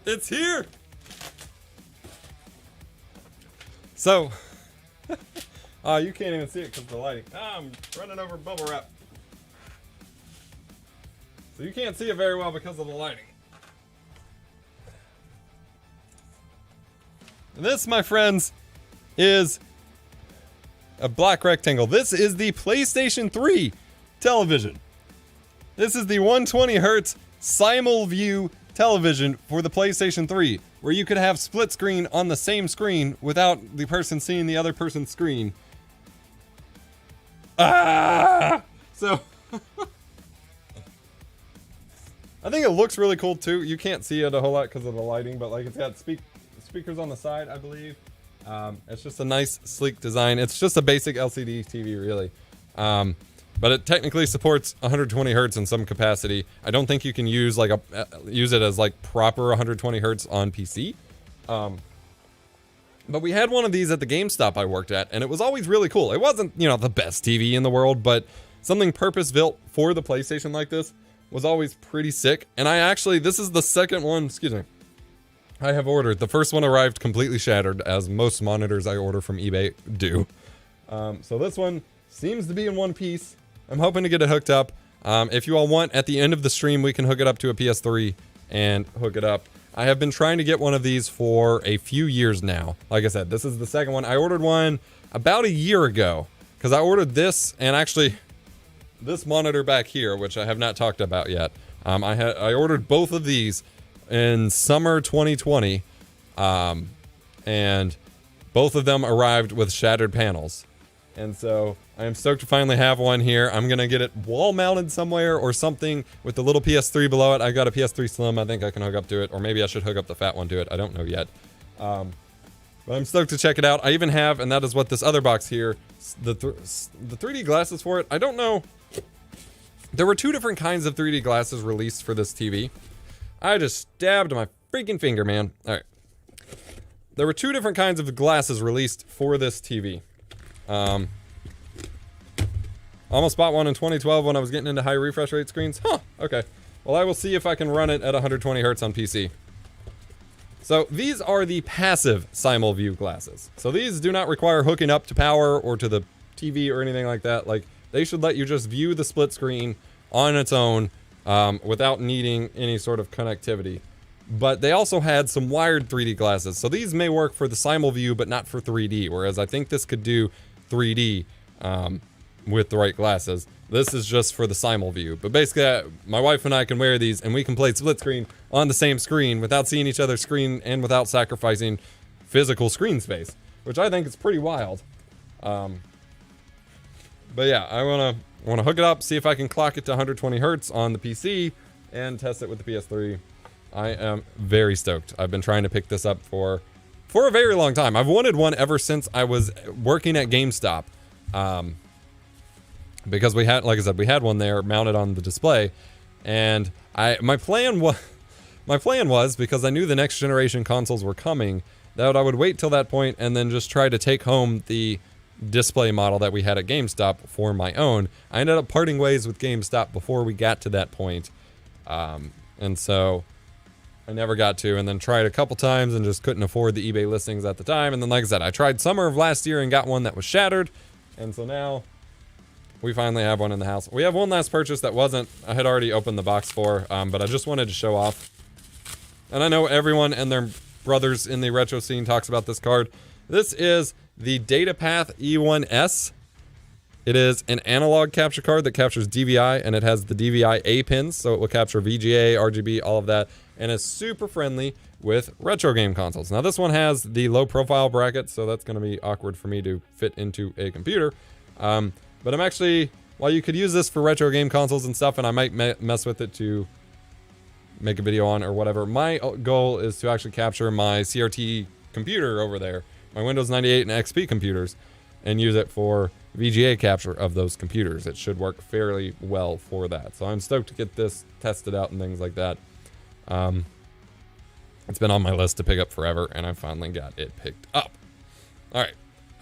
It's here! So, oh, you can't even see it because of the lighting. I'm running over bubble wrap. So you can't see it very well because of the lighting. And this, my friends, is a black rectangle. This is the PlayStation 3 television. This is the 120 hertz SimulView television for the PlayStation 3, where you could have split screen on the same screen without the person seeing the other person's screen. So I think it looks really cool too. You can't see it a whole lot because of the lighting, but like it's got speakers on the side, I believe. It's just a nice sleek design. It's just a basic LCD TV, really. But it technically supports 120 hertz in some capacity. I don't think you can use like use it as like proper 120 hertz on PC. But we had one of these at the GameStop I worked at, and it was always really cool. It wasn't, you know, the best TV in the world, but something purpose-built for the PlayStation like this was always pretty sick. And I actually, this is the second one, excuse me, I have ordered. The first one arrived completely shattered, as most monitors I order from eBay do. So this one seems to be in one piece. I'm hoping to get it hooked up. If you all want, at the end of the stream, we can hook it up to a PS3 and hook it up. I have been trying to get one of these for a few years now. Like I said, this is the second one. I ordered one about a year ago, because I ordered this, and actually this monitor back here, which I have not talked about yet. I ordered both of these in summer 2020, and both of them arrived with shattered panels. And so I am stoked to finally have one here. I'm going to get it wall mounted somewhere or something with the little PS3 below it. I got a PS3 Slim. I think I can hook up to it, or maybe I should hook up the fat one to it. I don't know yet. But I'm stoked to check it out. I even have, and that is what this other box here, the 3D glasses for it. I don't know. There were two different kinds of 3D glasses released for this TV. I just stabbed my freaking finger, man. All right. There were two different kinds of glasses released for this TV. Almost bought one in 2012 when I was getting into high refresh rate screens. Huh, okay. Well, I will see if I can run it at 120 hertz on PC. So these are the passive SimulView glasses. So these do not require hooking up to power or to the TV or anything like that. Like, they should let you just view the split screen on its own without needing any sort of connectivity. But they also had some wired 3D glasses. So these may work for the SimulView, but not for 3D. Whereas I think this could do 3D with the right glasses. This is just for the SimulView. But basically, my wife and I can wear these, and we can play split screen on the same screen without seeing each other's screen and without sacrificing physical screen space, which I think is pretty wild. But yeah, I wanna hook it up, see if I can clock it to 120 hertz on the PC, and test it with the PS3. I am very stoked. I've been trying to pick this up for a very long time. I've wanted one ever since I was working at GameStop. Because we had, like I said, we had one there mounted on the display, and my plan was, because I knew the next generation consoles were coming, that I would wait till that point and then just try to take home the display model that we had at GameStop for my own. I ended up parting ways with GameStop before we got to that point, and so I never got to, and then tried a couple times and just couldn't afford the eBay listings at the time. And then, like I said, I tried summer of last year and got one that was shattered, and so now we finally have one in the house. We have one last purchase that I had already opened the box for, but I just wanted to show off. And I know everyone and their brothers in the retro scene talks about this card. This is the DataPath E1S. It is an analog capture card that captures DVI, and it has the DVI A pins, so it will capture VGA, RGB, all of that, and is super friendly with retro game consoles. Now, this one has the low profile bracket, so that's going to be awkward for me to fit into a computer. But I'm actually, while you could use this for retro game consoles and stuff, and I might mess with it to make a video on or whatever, my goal is to actually capture my CRT computer over there, my Windows 98 and XP computers, and use it for VGA capture of those computers. It should work fairly well for that. So I'm stoked to get this tested out and things like that. It's been on my list to pick up forever, and I finally got it picked up. All right.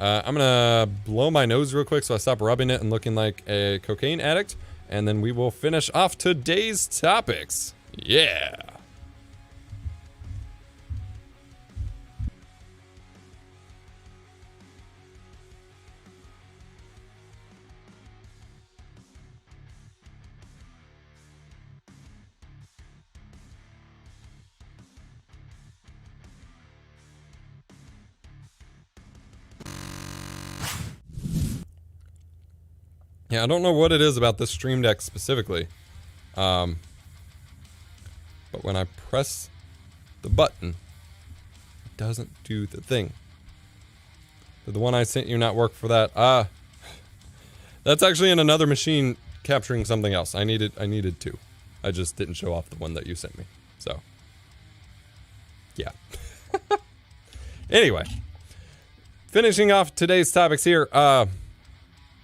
I'm gonna blow my nose real quick so I stop rubbing it and looking like a cocaine addict, and then we will finish off today's topics. Yeah. Yeah, I don't know what it is about this Stream Deck specifically, but when I press the button, it doesn't do the thing. Did the one I sent you not work for that? That's actually in another machine capturing something else. I needed two. I just didn't show off the one that you sent me. So, yeah. Anyway, finishing off today's topics here.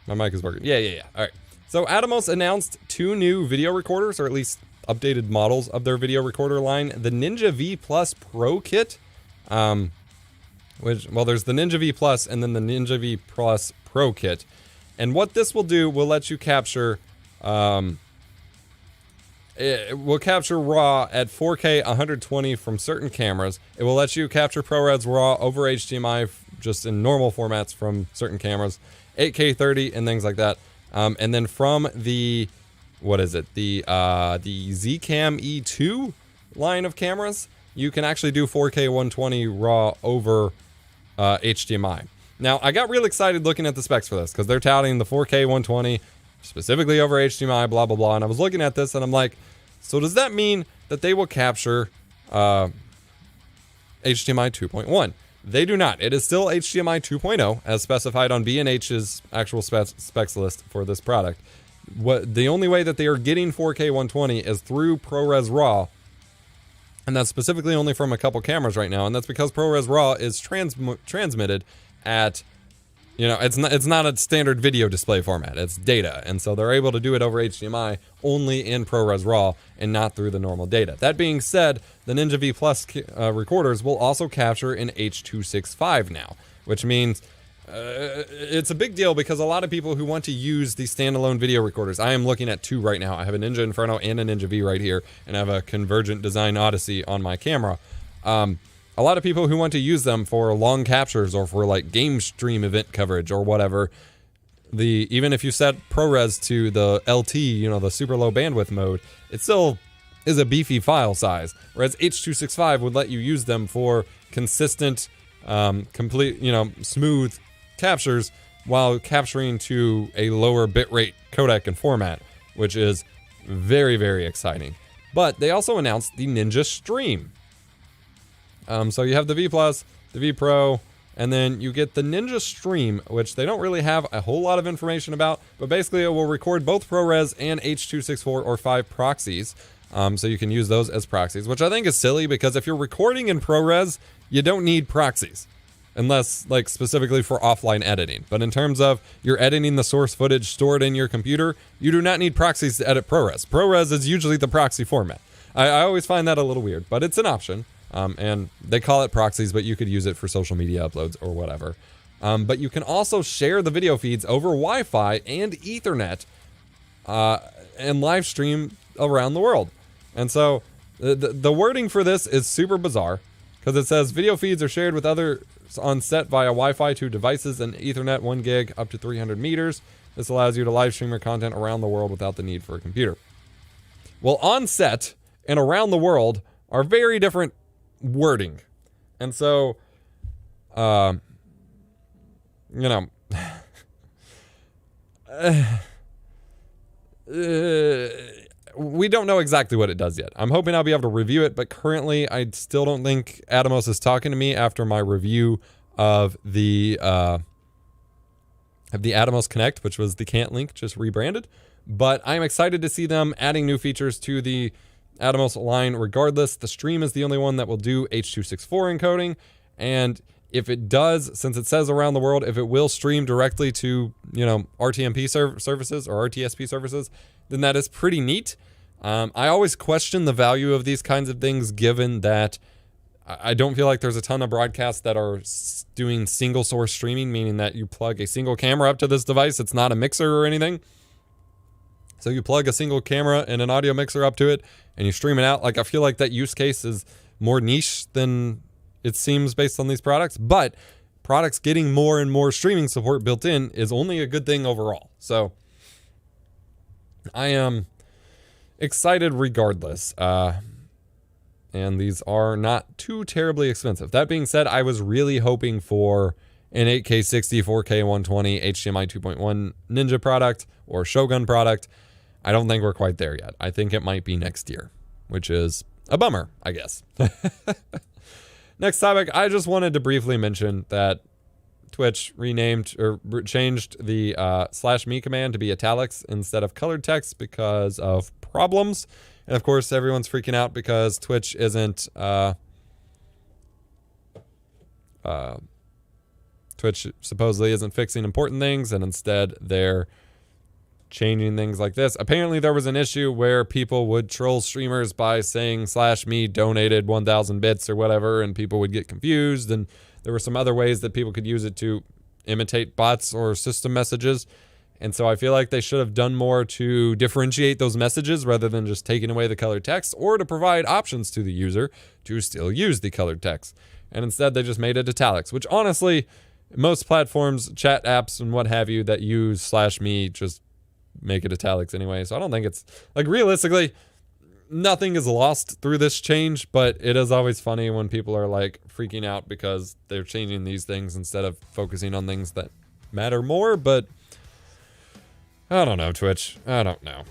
My mic is working. Yeah. All right. So Atomos announced 2 new video recorders, or at least updated models of their video recorder line. The Ninja V Plus Pro Kit, there's the Ninja V Plus and then the Ninja V Plus Pro Kit. And what this will do will let you capture It will capture RAW at 4K 120 from certain cameras. It will let you capture ProRes RAW over HDMI just in normal formats from certain cameras, 8K 30 and things like that. And then from the, what is it? The Zcam E2 line of cameras, you can actually do 4K 120 RAW over HDMI. Now, I got real excited looking at the specs for this because they're touting the 4K 120 specifically over HDMI, blah, blah, blah. And I was looking at this and I'm like, so does that mean that they will capture HDMI 2.1? They do not. It is still HDMI 2.0 as specified on B&H's actual specs list for this product. The only way that they are getting 4K 120 is through ProRes RAW. And that's specifically only from a couple cameras right now. And that's because ProRes RAW is transmitted at, you know, it's not a standard video display format. It's data. And so they're able to do it over HDMI only in ProRes RAW and not through the normal data. That being said, the Ninja V Plus recorders will also capture in H.265 now, which means it's a big deal because a lot of people who want to use these standalone video recorders, I am looking at two right now. I have a Ninja Inferno and a Ninja V right here, and I have a Convergent Design Odyssey on my camera. A lot of people who want to use them for long captures or for like game stream event coverage or whatever, even if you set ProRes to the LT, you know, the super low bandwidth mode, it still is a beefy file size. Whereas H.265 would let you use them for consistent, complete, you know, smooth captures while capturing to a lower bitrate codec and format, which is very, very exciting. But they also announced the Ninja Stream. So you have the V Plus, the V Pro, and then you get the Ninja Stream, which they don't really have a whole lot of information about, but basically it will record both ProRes and H.264 or 5 proxies. So you can use those as proxies, which I think is silly because if you're recording in ProRes, you don't need proxies. Unless, like, specifically for offline editing. But in terms of you're editing the source footage stored in your computer, you do not need proxies to edit ProRes. ProRes is usually the proxy format. I always find that a little weird, but it's an option. And they call it proxies, but you could use it for social media uploads or whatever. But you can also share the video feeds over Wi-Fi and Ethernet and live stream around the world. And so the wording for this is super bizarre because it says video feeds are shared with others on set via Wi-Fi to devices and Ethernet 1 gig up to 300 meters. This allows you to live stream your content around the world without the need for a computer. Well, on set and around the world are very different wording. And so, you know, we don't know exactly what it does yet. I'm hoping I'll be able to review it, but currently I still don't think Atomos is talking to me after my review of the Atomos Connect, which was the Can't Link, just rebranded. But I'm excited to see them adding new features to the Atomos line regardless. The Stream is the only one that will do H.264 encoding, and if it does, since it says around the world, if it will stream directly to, you know, RTMP services or RTSP services, then that is pretty neat. I always question the value of these kinds of things, given that I don't feel like there's a ton of broadcasts that are doing single source streaming, meaning that you plug a single camera up to this device. It's not a mixer or anything. So you plug a single camera and an audio mixer up to it and you stream it out. Like, I feel like that use case is more niche than it seems based on these products, but products getting more and more streaming support built in is only a good thing overall. So I am excited regardless. And these are not too terribly expensive. That being said, I was really hoping for an 8K 60, 4K 120 HDMI 2.1 Ninja product or Shogun product. I don't think we're quite there yet. I think it might be next year, which is a bummer, I guess. Next topic, I just wanted to briefly mention that Twitch renamed or changed the /me command to be italics instead of colored text because of problems. And of course, everyone's freaking out because Twitch isn't Twitch supposedly isn't fixing important things, and instead they're changing things like this. Apparently there was an issue where people would troll streamers by saying /me donated 1,000 bits or whatever, and people would get confused, and there were some other ways that people could use it to imitate bots or system messages. And so I feel like they should have done more to differentiate those messages rather than just taking away the colored text, or to provide options to the user to still use the colored text. And instead they just made it italics, which honestly, most platforms, chat apps and what have you that use /me just make it italics anyway. So I don't think it's, like, realistically, nothing is lost through this change, but it is always funny when people are like freaking out because they're changing these things instead of focusing on things that matter more. But I don't know, Twitch. I don't know.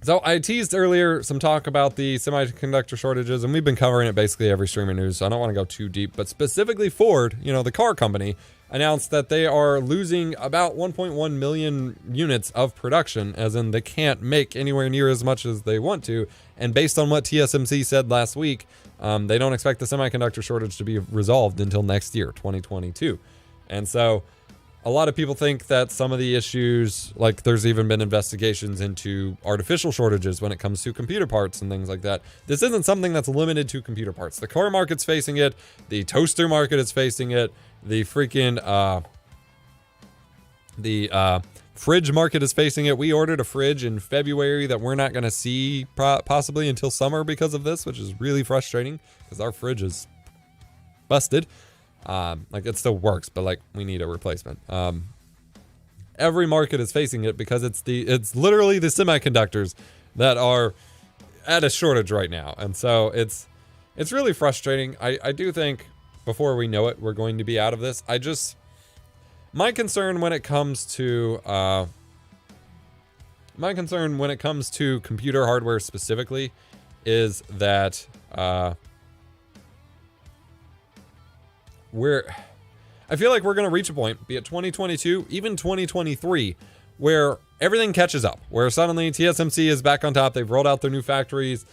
So I teased earlier some talk about the semiconductor shortages, and we've been covering it basically every streamer news, so I don't want to go too deep. But specifically Ford, you know, the car company, announced that they are losing about 1.1 million units of production, as in they can't make anywhere near as much as they want to. And based on what TSMC said last week, they don't expect the semiconductor shortage to be resolved until next year, 2022. And so a lot of people think that some of the issues, like there's even been investigations into artificial shortages when it comes to computer parts and things like that. This isn't something that's limited to computer parts. The car market's facing it. The toaster market is facing it. The freaking, fridge market is facing it. We ordered a fridge in February that we're not going to see possibly until summer because of this, which is really frustrating because our fridge is busted. Like, it still works, but like we need a replacement. Every market is facing it because it's literally the semiconductors that are at a shortage right now. And so it's really frustrating. I do think before we know it, we're going to be out of this. My concern when it comes to computer hardware specifically is that I feel like we're going to reach a point, be it 2022, even 2023, where everything catches up, where suddenly TSMC is back on top. They've rolled out their new factories.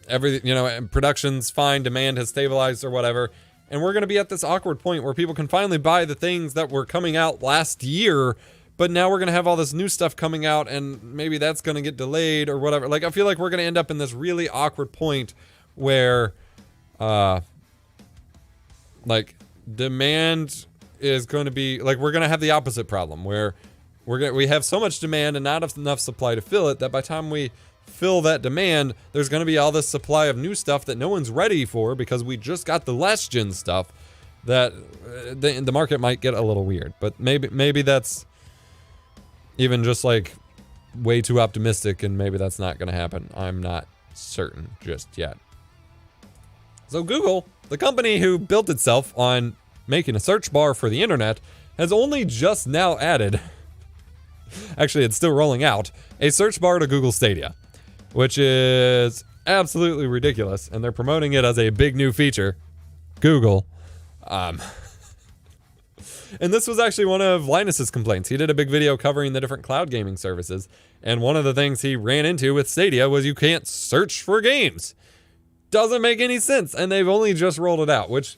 Everything, production's fine, demand has stabilized or whatever. And we're going to be at this awkward point where people can finally buy the things that were coming out last year, but now we're going to have all this new stuff coming out and maybe that's going to get delayed or whatever. Like, I feel like we're going to end up in this really awkward point where, like, demand is going to be, like, we're going to have the opposite problem where we have so much demand and not enough supply to fill it that by the time we fill that demand, there's going to be all this supply of new stuff that no one's ready for because we just got the last gen stuff that the market might get a little weird. But maybe that's even just like way too optimistic and maybe that's not going to happen. I'm not certain just yet. So Google, the company who built itself on making a search bar for the internet, has only just now added, actually it's still rolling out, a search bar to Google Stadia, which is absolutely ridiculous, and they're promoting it as a big new feature. Google. And this was actually one of Linus's complaints. He did a big video covering the different cloud gaming services, and one of the things he ran into with Stadia was you can't search for games. Doesn't make any sense, and they've only just rolled it out, which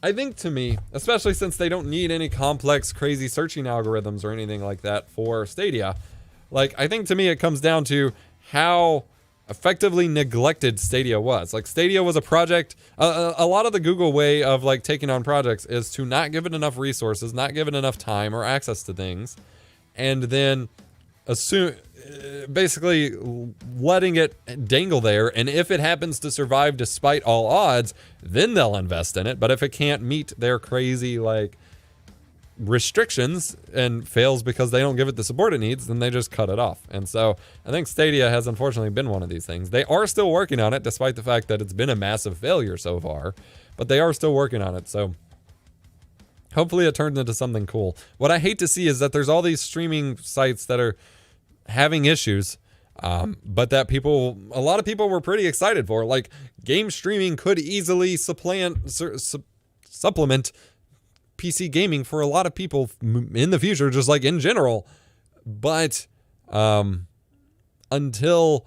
I think to me, especially since they don't need any complex, crazy searching algorithms or anything like that for Stadia, like, I think to me it comes down to how effectively neglected Stadia was. Like, Stadia was a project, a lot of the Google way of like taking on projects is to not give it enough resources, not give it enough time or access to things, and then basically letting it dangle there, and if it happens to survive despite all odds, then they'll invest in it. But if it can't meet their crazy like restrictions and fails because they don't give it the support it needs, then they just cut it off. And so I think Stadia has unfortunately been one of these things. They are still working on it despite the fact that it's been a massive failure so far, but they are still working on it. So hopefully it turns into something cool. What I hate to see is that there's all these streaming sites that are having issues, but that a lot of people were pretty excited for. Like, game streaming could easily supplement PC gaming for a lot of people in the future, just like in general. But until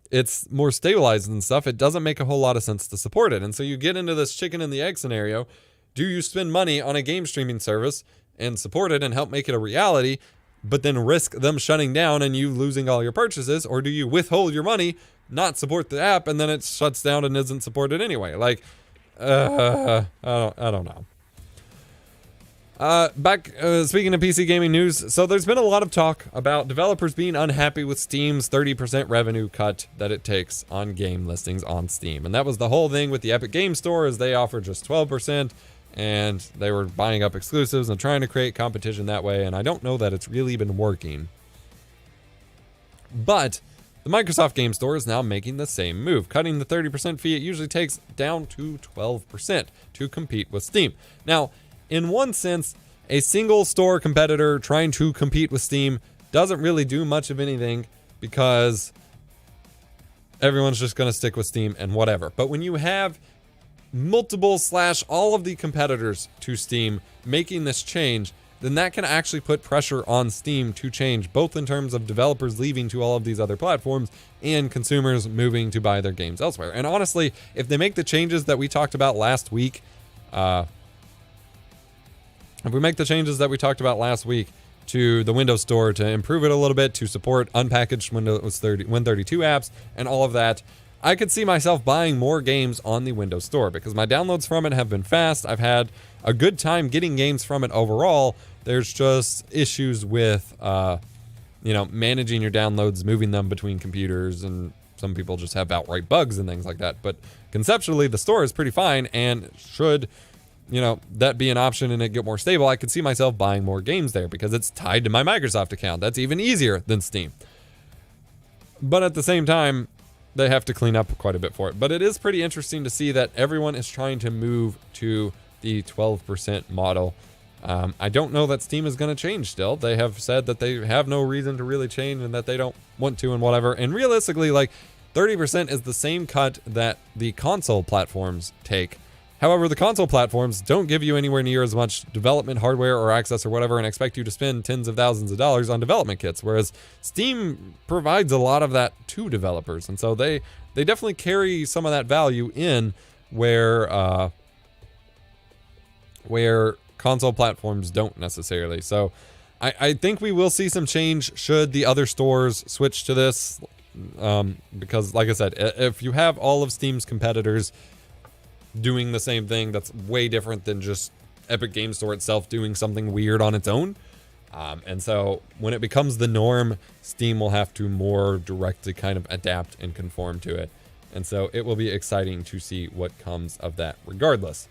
it's more stabilized and stuff, it doesn't make a whole lot of sense to support it. And so you get into this chicken and the egg scenario. Do you spend money on a game streaming service and support it and help make it a reality, but then risk them shutting down and you losing all your purchases? Or do you withhold your money, not support the app, and then it shuts down and isn't supported anyway? Like, I don't know. Speaking of PC gaming news, so there's been a lot of talk about developers being unhappy with Steam's 30% revenue cut that it takes on game listings on Steam. And that was the whole thing with the Epic Game Store, is they offered just 12%, and they were buying up exclusives and trying to create competition that way, and I don't know that it's really been working. But the Microsoft Game Store is now making the same move, cutting the 30% fee it usually takes down to 12% to compete with Steam. Now, in one sense, a single store competitor trying to compete with Steam doesn't really do much of anything because everyone's just going to stick with Steam and whatever. But when you have multiple / all of the competitors to Steam making this change, then that can actually put pressure on Steam to change, both in terms of developers leaving to all of these other platforms and consumers moving to buy their games elsewhere. And honestly, if they make the changes that we talked about last week, to the Windows Store to improve it a little bit, to support unpackaged Windows 32 apps and all of that, I could see myself buying more games on the Windows Store because my downloads from it have been fast. I've had a good time getting games from it overall. There's just issues with, managing your downloads, moving them between computers, and some people just have outright bugs and things like that. But conceptually, the store is pretty fine, and should, that be an option and it get more stable, I could see myself buying more games there because it's tied to my Microsoft account. That's even easier than Steam. But at the same time, they have to clean up quite a bit for it. But it is pretty interesting to see that everyone is trying to move to the 12% model. I don't know that Steam is going to change still. They have said that they have no reason to really change and that they don't want to and whatever. And realistically, 30% is the same cut that the console platforms take. However, the console platforms don't give you anywhere near as much development hardware or access or whatever and expect you to spend tens of thousands of dollars on development kits, whereas Steam provides a lot of that to developers. And so they definitely carry some of that value in where console platforms don't necessarily. So I think we will see some change should the other stores switch to this, because like I said, if you have all of Steam's competitors doing the same thing, that's way different than just Epic Game Store itself doing something weird on its own. And so when it becomes the norm, Steam will have to more directly kind of adapt and conform to it. And so it will be exciting to see what comes of that regardless.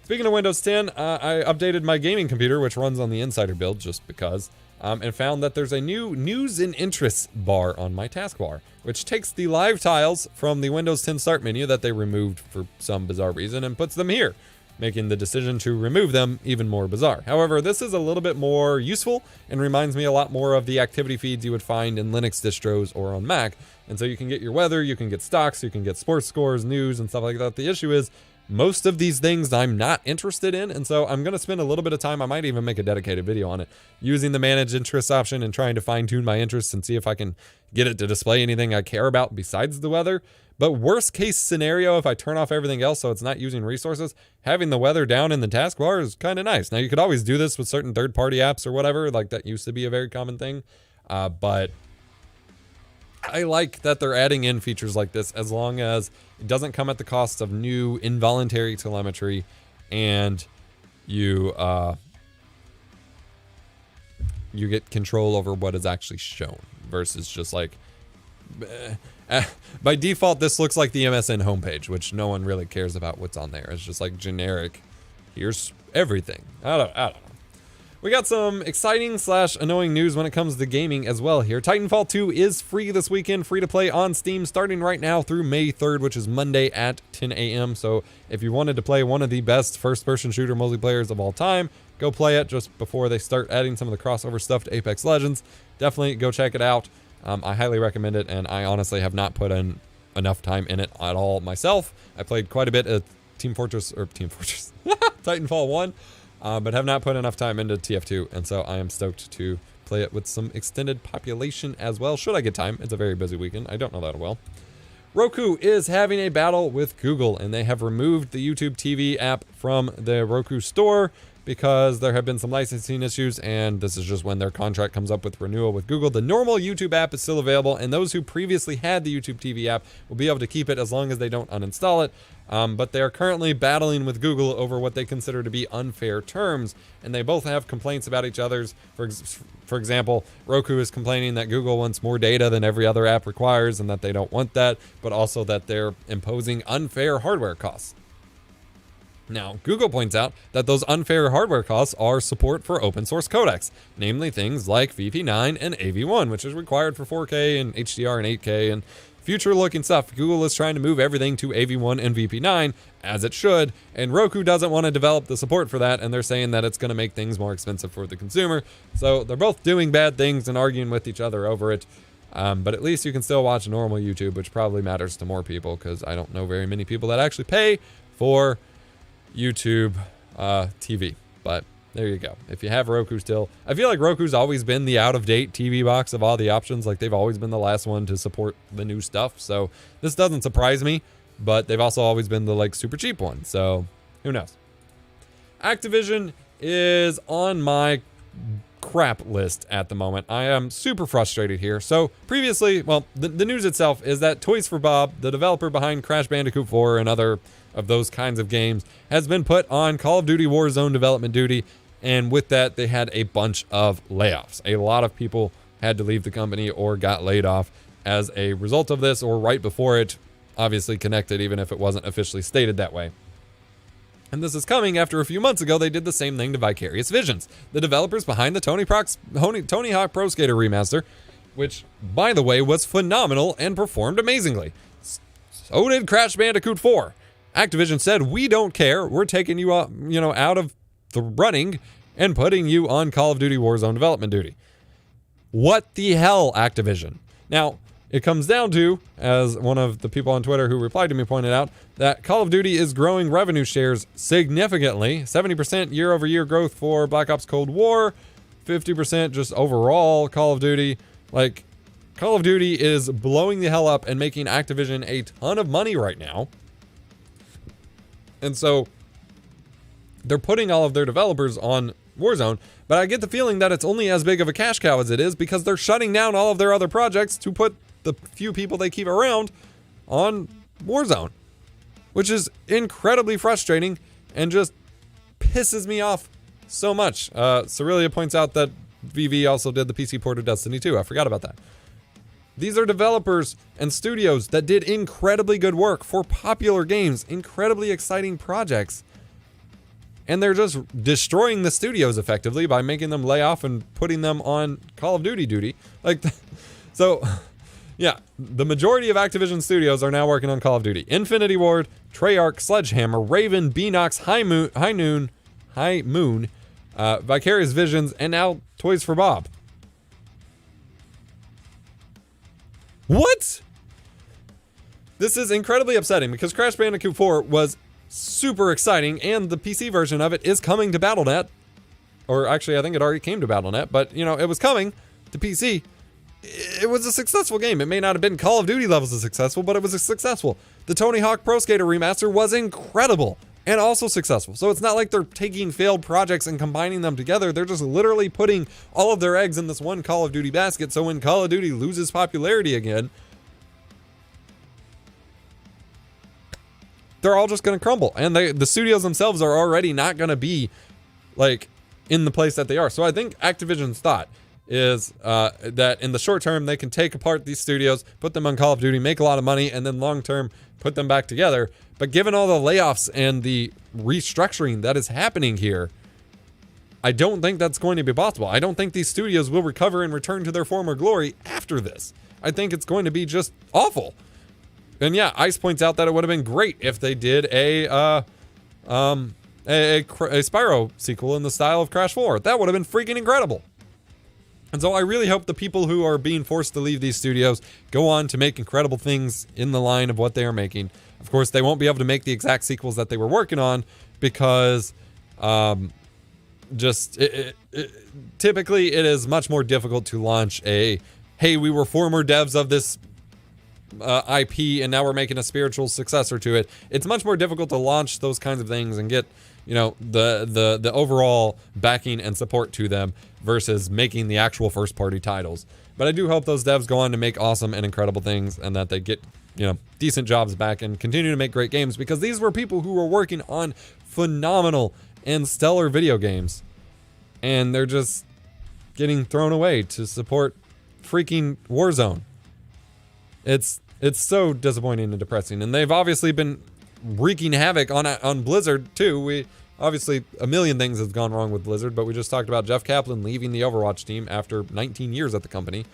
Speaking of Windows 10, I updated my gaming computer, which runs on the Insider build just because, and found that there's a new News and Interests bar on my taskbar, which takes the live tiles from the Windows 10 Start menu that they removed for some bizarre reason and puts them here, making the decision to remove them even more bizarre. However, this is a little bit more useful and reminds me a lot more of the activity feeds you would find in Linux distros or on Mac. And so you can get your weather, you can get stocks, you can get sports scores, news, and stuff like that. The issue is, most of these things I'm not interested in, and so I'm going to spend a little bit of time, I might even make a dedicated video on it, using the manage interests option and trying to fine tune my interests and see if I can get it to display anything I care about besides the weather. But worst case scenario, if I turn off everything else so it's not using resources, having the weather down in the taskbar is kind of nice. Now you could always do this with certain third-party apps or whatever, like that used to be a very common thing, but I like that they're adding in features like this as long as it doesn't come at the cost of new involuntary telemetry and you get control over what is actually shown versus just by default, this looks like the MSN homepage, which no one really cares about what's on there. It's just like generic, here's everything. I don't know. We got some exciting / annoying news when it comes to gaming as well here. Titanfall 2 is free this weekend, free to play on Steam, starting right now through May 3rd, which is Monday at 10 a.m. So if you wanted to play one of the best first-person shooter multiplayers of all time, go play it just before they start adding some of the crossover stuff to Apex Legends. Definitely go check it out. I highly recommend it, and I honestly have not put in enough time in it at all myself. I played quite a bit of Titanfall 1. But have not put enough time into TF2, and so I am stoked to play it with some extended population as well, should I get time. It's a very busy weekend. I don't know that well. Roku is having a battle with Google, and they have removed the YouTube TV app from the Roku store because there have been some licensing issues, and this is just when their contract comes up with renewal with Google. The normal YouTube app is still available, and those who previously had the YouTube TV app will be able to keep it as long as they don't uninstall it. But they are currently battling with Google over what they consider to be unfair terms, and they both have complaints about each other's. For example, Roku is complaining that Google wants more data than every other app requires and that they don't want that, but also that they're imposing unfair hardware costs. Now, Google points out that those unfair hardware costs are support for open source codecs, namely things like VP9 and AV1, which is required for 4K and HDR and 8K and future-looking stuff. Google is trying to move everything to AV1 and VP9, as it should, and Roku doesn't want to develop the support for that, and they're saying that it's going to make things more expensive for the consumer. So they're both doing bad things and arguing with each other over it. But at least you can still watch normal YouTube, which probably matters to more people, because I don't know very many people that actually pay for YouTube TV. But there you go. If you have Roku still, I feel like Roku's always been the out-of-date TV box of all the options. Like, they've always been the last one to support the new stuff. So this doesn't surprise me, but they've also always been the, like, super cheap one. So who knows? Activision is on my crap list at the moment. I am super frustrated here. So previously, well, the news itself is that Toys for Bob, the developer behind Crash Bandicoot 4 and other of those kinds of games, has been put on Call of Duty Warzone development duty. And with that, they had a bunch of layoffs. A lot of people had to leave the company or got laid off as a result of this, or right before it, obviously connected, even if it wasn't officially stated that way. And this is coming after a few months ago, they did the same thing to Vicarious Visions, the developers behind the Tony Hawk Pro Skater remaster, which, by the way, was phenomenal and performed amazingly. So did Crash Bandicoot 4. Activision said, we don't care. We're taking you out, out of the running and putting you on Call of Duty Warzone development duty. What the hell, Activision? Now, it comes down to, as one of the people on Twitter who replied to me pointed out, that Call of Duty is growing revenue shares significantly. 70% year-over-year growth for Black Ops Cold War, 50% just overall Call of Duty. Like, Call of Duty is blowing the hell up and making Activision a ton of money right now. And so they're putting all of their developers on Warzone, but I get the feeling that it's only as big of a cash cow as it is because they're shutting down all of their other projects to put the few people they keep around on Warzone, which is incredibly frustrating and just pisses me off so much. Cerelia points out that VV also did the PC port of Destiny 2. I forgot about that. These are developers and studios that did incredibly good work for popular games, incredibly exciting projects. And they're just destroying the studios effectively by making them lay off and putting them on Call of Duty duty. So, yeah, the majority of Activision studios are now working on Call of Duty. Infinity Ward, Treyarch, Sledgehammer, Raven, Beanox, High Moon, Vicarious Visions, and now Toys for Bob. What? This is incredibly upsetting because Crash Bandicoot 4 was super exciting, and the PC version of it is coming to Battle.net. Or actually, I think it already came to Battle.net, but, it was coming to PC. It was a successful game. It may not have been Call of Duty levels of successful, but it was successful. The Tony Hawk Pro Skater remaster was incredible and also successful. So it's not like they're taking failed projects and combining them together. They're just literally putting all of their eggs in this one Call of Duty basket. So when Call of Duty loses popularity again, they're all just going to crumble. And the studios themselves are already not going to be like in the place that they are. So I think Activision's thought is that in the short term, they can take apart these studios, put them on Call of Duty, make a lot of money, and then long term, put them back together. But given all the layoffs and the restructuring that is happening here, I don't think that's going to be possible. I don't think these studios will recover and return to their former glory after this. I think it's going to be just awful. And yeah, Ice points out that it would have been great if they did a Spyro sequel in the style of Crash 4. That would have been freaking incredible. And so I really hope the people who are being forced to leave these studios go on to make incredible things in the line of what they are making. Of course, they won't be able to make the exact sequels that they were working on because typically it is much more difficult to launch hey, we were former devs of this IP, and now we're making a spiritual successor to it. It's much more difficult to launch those kinds of things and get, you know, the overall backing and support to them versus making the actual first party titles. But I do hope those devs go on to make awesome and incredible things, and that they get, you know, decent jobs back and continue to make great games, because these were people who were working on phenomenal and stellar video games, and they're just getting thrown away to support freaking Warzone. It's so disappointing and depressing, and they've obviously been wreaking havoc on Blizzard too. We obviously, a million things have gone wrong with Blizzard, but we just talked about Jeff Kaplan leaving the Overwatch team after 19 years at the company.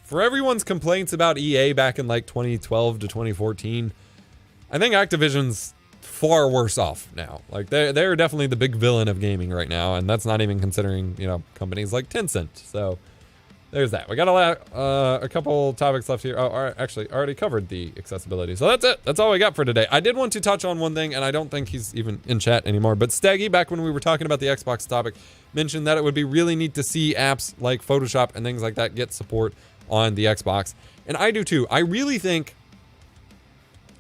For everyone's complaints about EA back in like 2012 to 2014, I think Activision's far worse off now. Like they're definitely the big villain of gaming right now, and that's not even considering, you know, companies like Tencent. So there's that. We got a couple topics left here. Oh, actually, I already covered the accessibility. So that's it. That's all we got for today. I did want to touch on one thing, and I don't think he's even in chat anymore, but Staggy, back when we were talking about the Xbox topic, mentioned that it would be really neat to see apps like Photoshop and things like that get support on the Xbox. And I do too. I really think,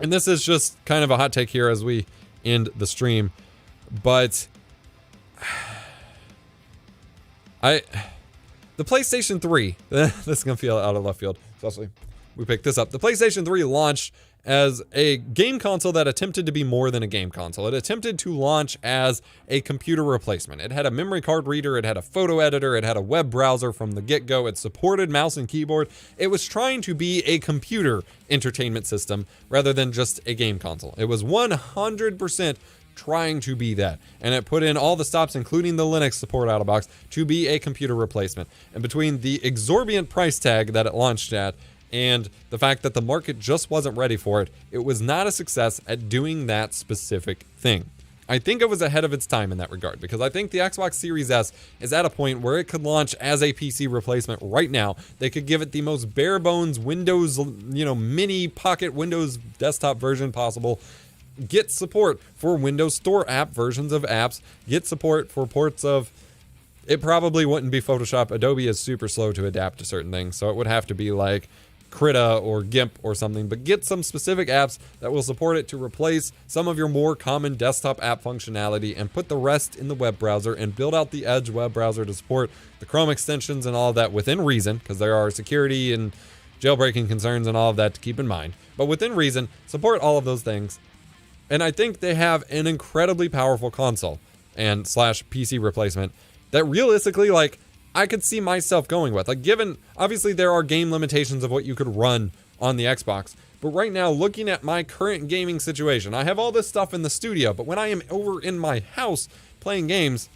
and this is just kind of a hot take here as we end the stream, but the PlayStation 3, this is going to feel out of left field, especially we picked this up. The PlayStation 3 launched as a game console that attempted to be more than a game console. It attempted to launch as a computer replacement. It had a memory card reader, it had a photo editor, it had a web browser from the get-go, it supported mouse and keyboard. It was trying to be a computer entertainment system rather than just a game console. It was 100% trying to be that, and it put in all the stops, including the Linux support out of box, to be a computer replacement. And between the exorbitant price tag that it launched at and the fact that the market just wasn't ready for it, it was not a success at doing that specific thing. I think it was ahead of its time in that regard, because I think the Xbox Series S is at a point where it could launch as a PC replacement right now. They could give it the most bare bones Windows, you know, mini pocket Windows desktop version possible, get support for Windows Store app versions of apps, get support for ports of, it probably wouldn't be Photoshop. Adobe is super slow to adapt to certain things, so it would have to be like Krita or GIMP or something, but get some specific apps that will support it to replace some of your more common desktop app functionality, and put the rest in the web browser, and build out the Edge web browser to support the Chrome extensions and all of that within reason, because there are security and jailbreaking concerns and all of that to keep in mind. But within reason, support all of those things. And I think they have an incredibly powerful console and / PC replacement that realistically, like, I could see myself going with. Like, given, obviously there are game limitations of what you could run on the Xbox, but right now, looking at my current gaming situation, I have all this stuff in the studio, but when I am over in my house playing games,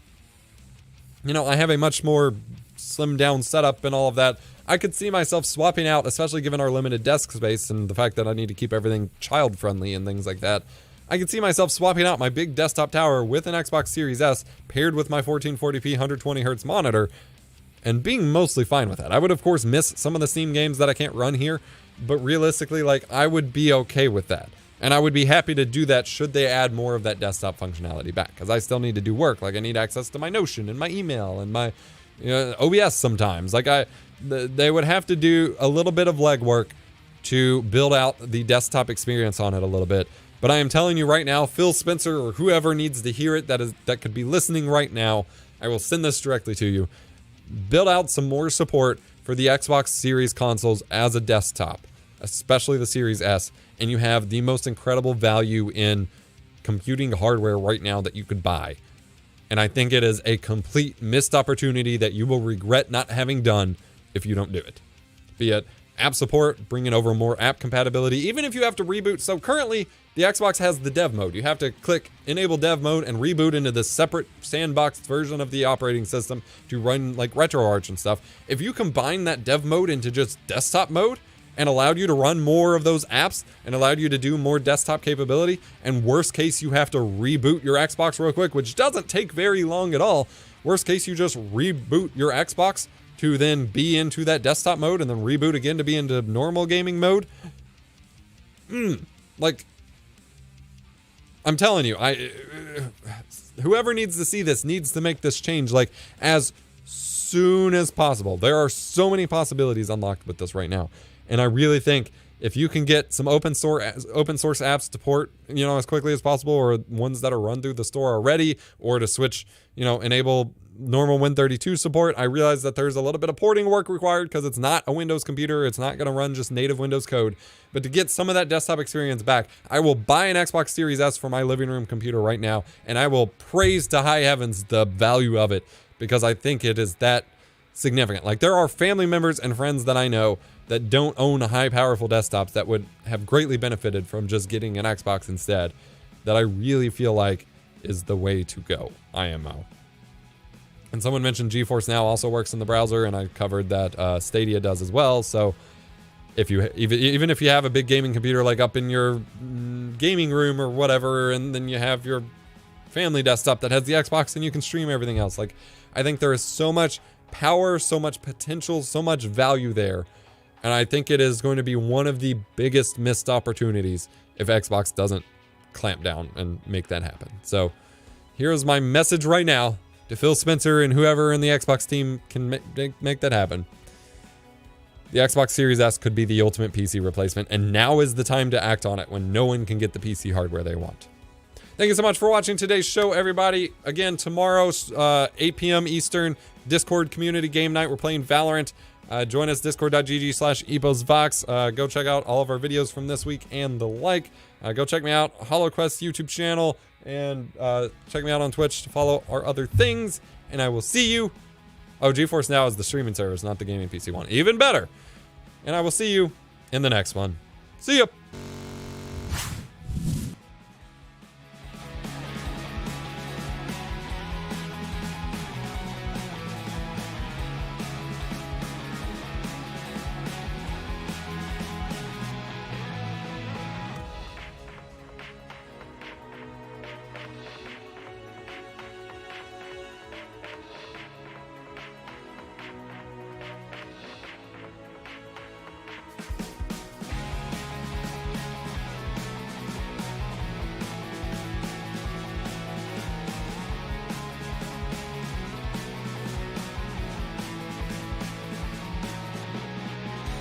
you know, I have a much more slimmed down setup and all of that. I could see myself swapping out, especially given our limited desk space and the fact that I need to keep everything child friendly and things like that. I could see myself swapping out my big desktop tower with an Xbox Series S paired with my 1440p 120Hz monitor and being mostly fine with that. I would, of course, miss some of the Steam games that I can't run here, but realistically, like, I would be okay with that. And I would be happy to do that should they add more of that desktop functionality back, because I still need to do work. Like, I need access to my Notion and my email and my OBS sometimes. Like, they would have to do a little bit of legwork to build out the desktop experience on it a little bit. But I am telling you right now, Phil Spencer or whoever needs to hear it that could be listening right now, I will send this directly to you. Build out some more support for the Xbox Series consoles as a desktop, especially the Series S, and you have the most incredible value in computing hardware right now that you could buy. And I think it is a complete missed opportunity that you will regret not having done if you don't do it. Be it app support, bringing over more app compatibility, even if you have to reboot. So currently, the Xbox has the dev mode. You have to click enable dev mode and reboot into this separate sandboxed version of the operating system to run like RetroArch and stuff. If you combine that dev mode into just desktop mode and allowed you to run more of those apps and allowed you to do more desktop capability, and worst case, you have to reboot your Xbox real quick, which doesn't take very long at all. Worst case, you just reboot your Xbox to then be into that desktop mode and then reboot again to be into normal gaming mode. Like, I'm telling you, whoever needs to see this needs to make this change, like, as soon as possible. There are so many possibilities unlocked with this right now. And I really think if you can get some open source apps to port, you know, as quickly as possible, or ones that are run through the store already, or to switch, you know, enable normal Win32 support. I realize that there's a little bit of porting work required because it's not a Windows computer. It's not going to run just native Windows code. But to get some of that desktop experience back, I will buy an Xbox Series S for my living room computer right now, and I will praise to high heavens the value of it, because I think it is that significant. Like, there are family members and friends that I know that don't own high powerful desktops that would have greatly benefited from just getting an Xbox instead, that I really feel like is the way to go, IMO. And someone mentioned GeForce Now also works in the browser, and I covered that Stadia does as well. So if you even if you have a big gaming computer like up in your gaming room or whatever, and then you have your family desktop that has the Xbox and you can stream everything else, like, I think there is so much power, so much potential, so much value there. And I think it is going to be one of the biggest missed opportunities if Xbox doesn't clamp down and make that happen. So here's my message right now to Phil Spencer and whoever in the Xbox team can make that happen. The Xbox Series S could be the ultimate PC replacement, and now is the time to act on it when no one can get the PC hardware they want. Thank you so much for watching today's show, everybody. Again, tomorrow, 8 p.m. Eastern, Discord community game night. We're playing Valorant. Join us, discord.gg/EposVox. Go check out all of our videos from this week and the like. Go check me out, HoloQuest YouTube channel, and check me out on Twitch to follow our other things. And I will see you. Oh, GeForce Now is the streaming service, not the gaming PC one. Even better. And I will see you in the next one. See ya.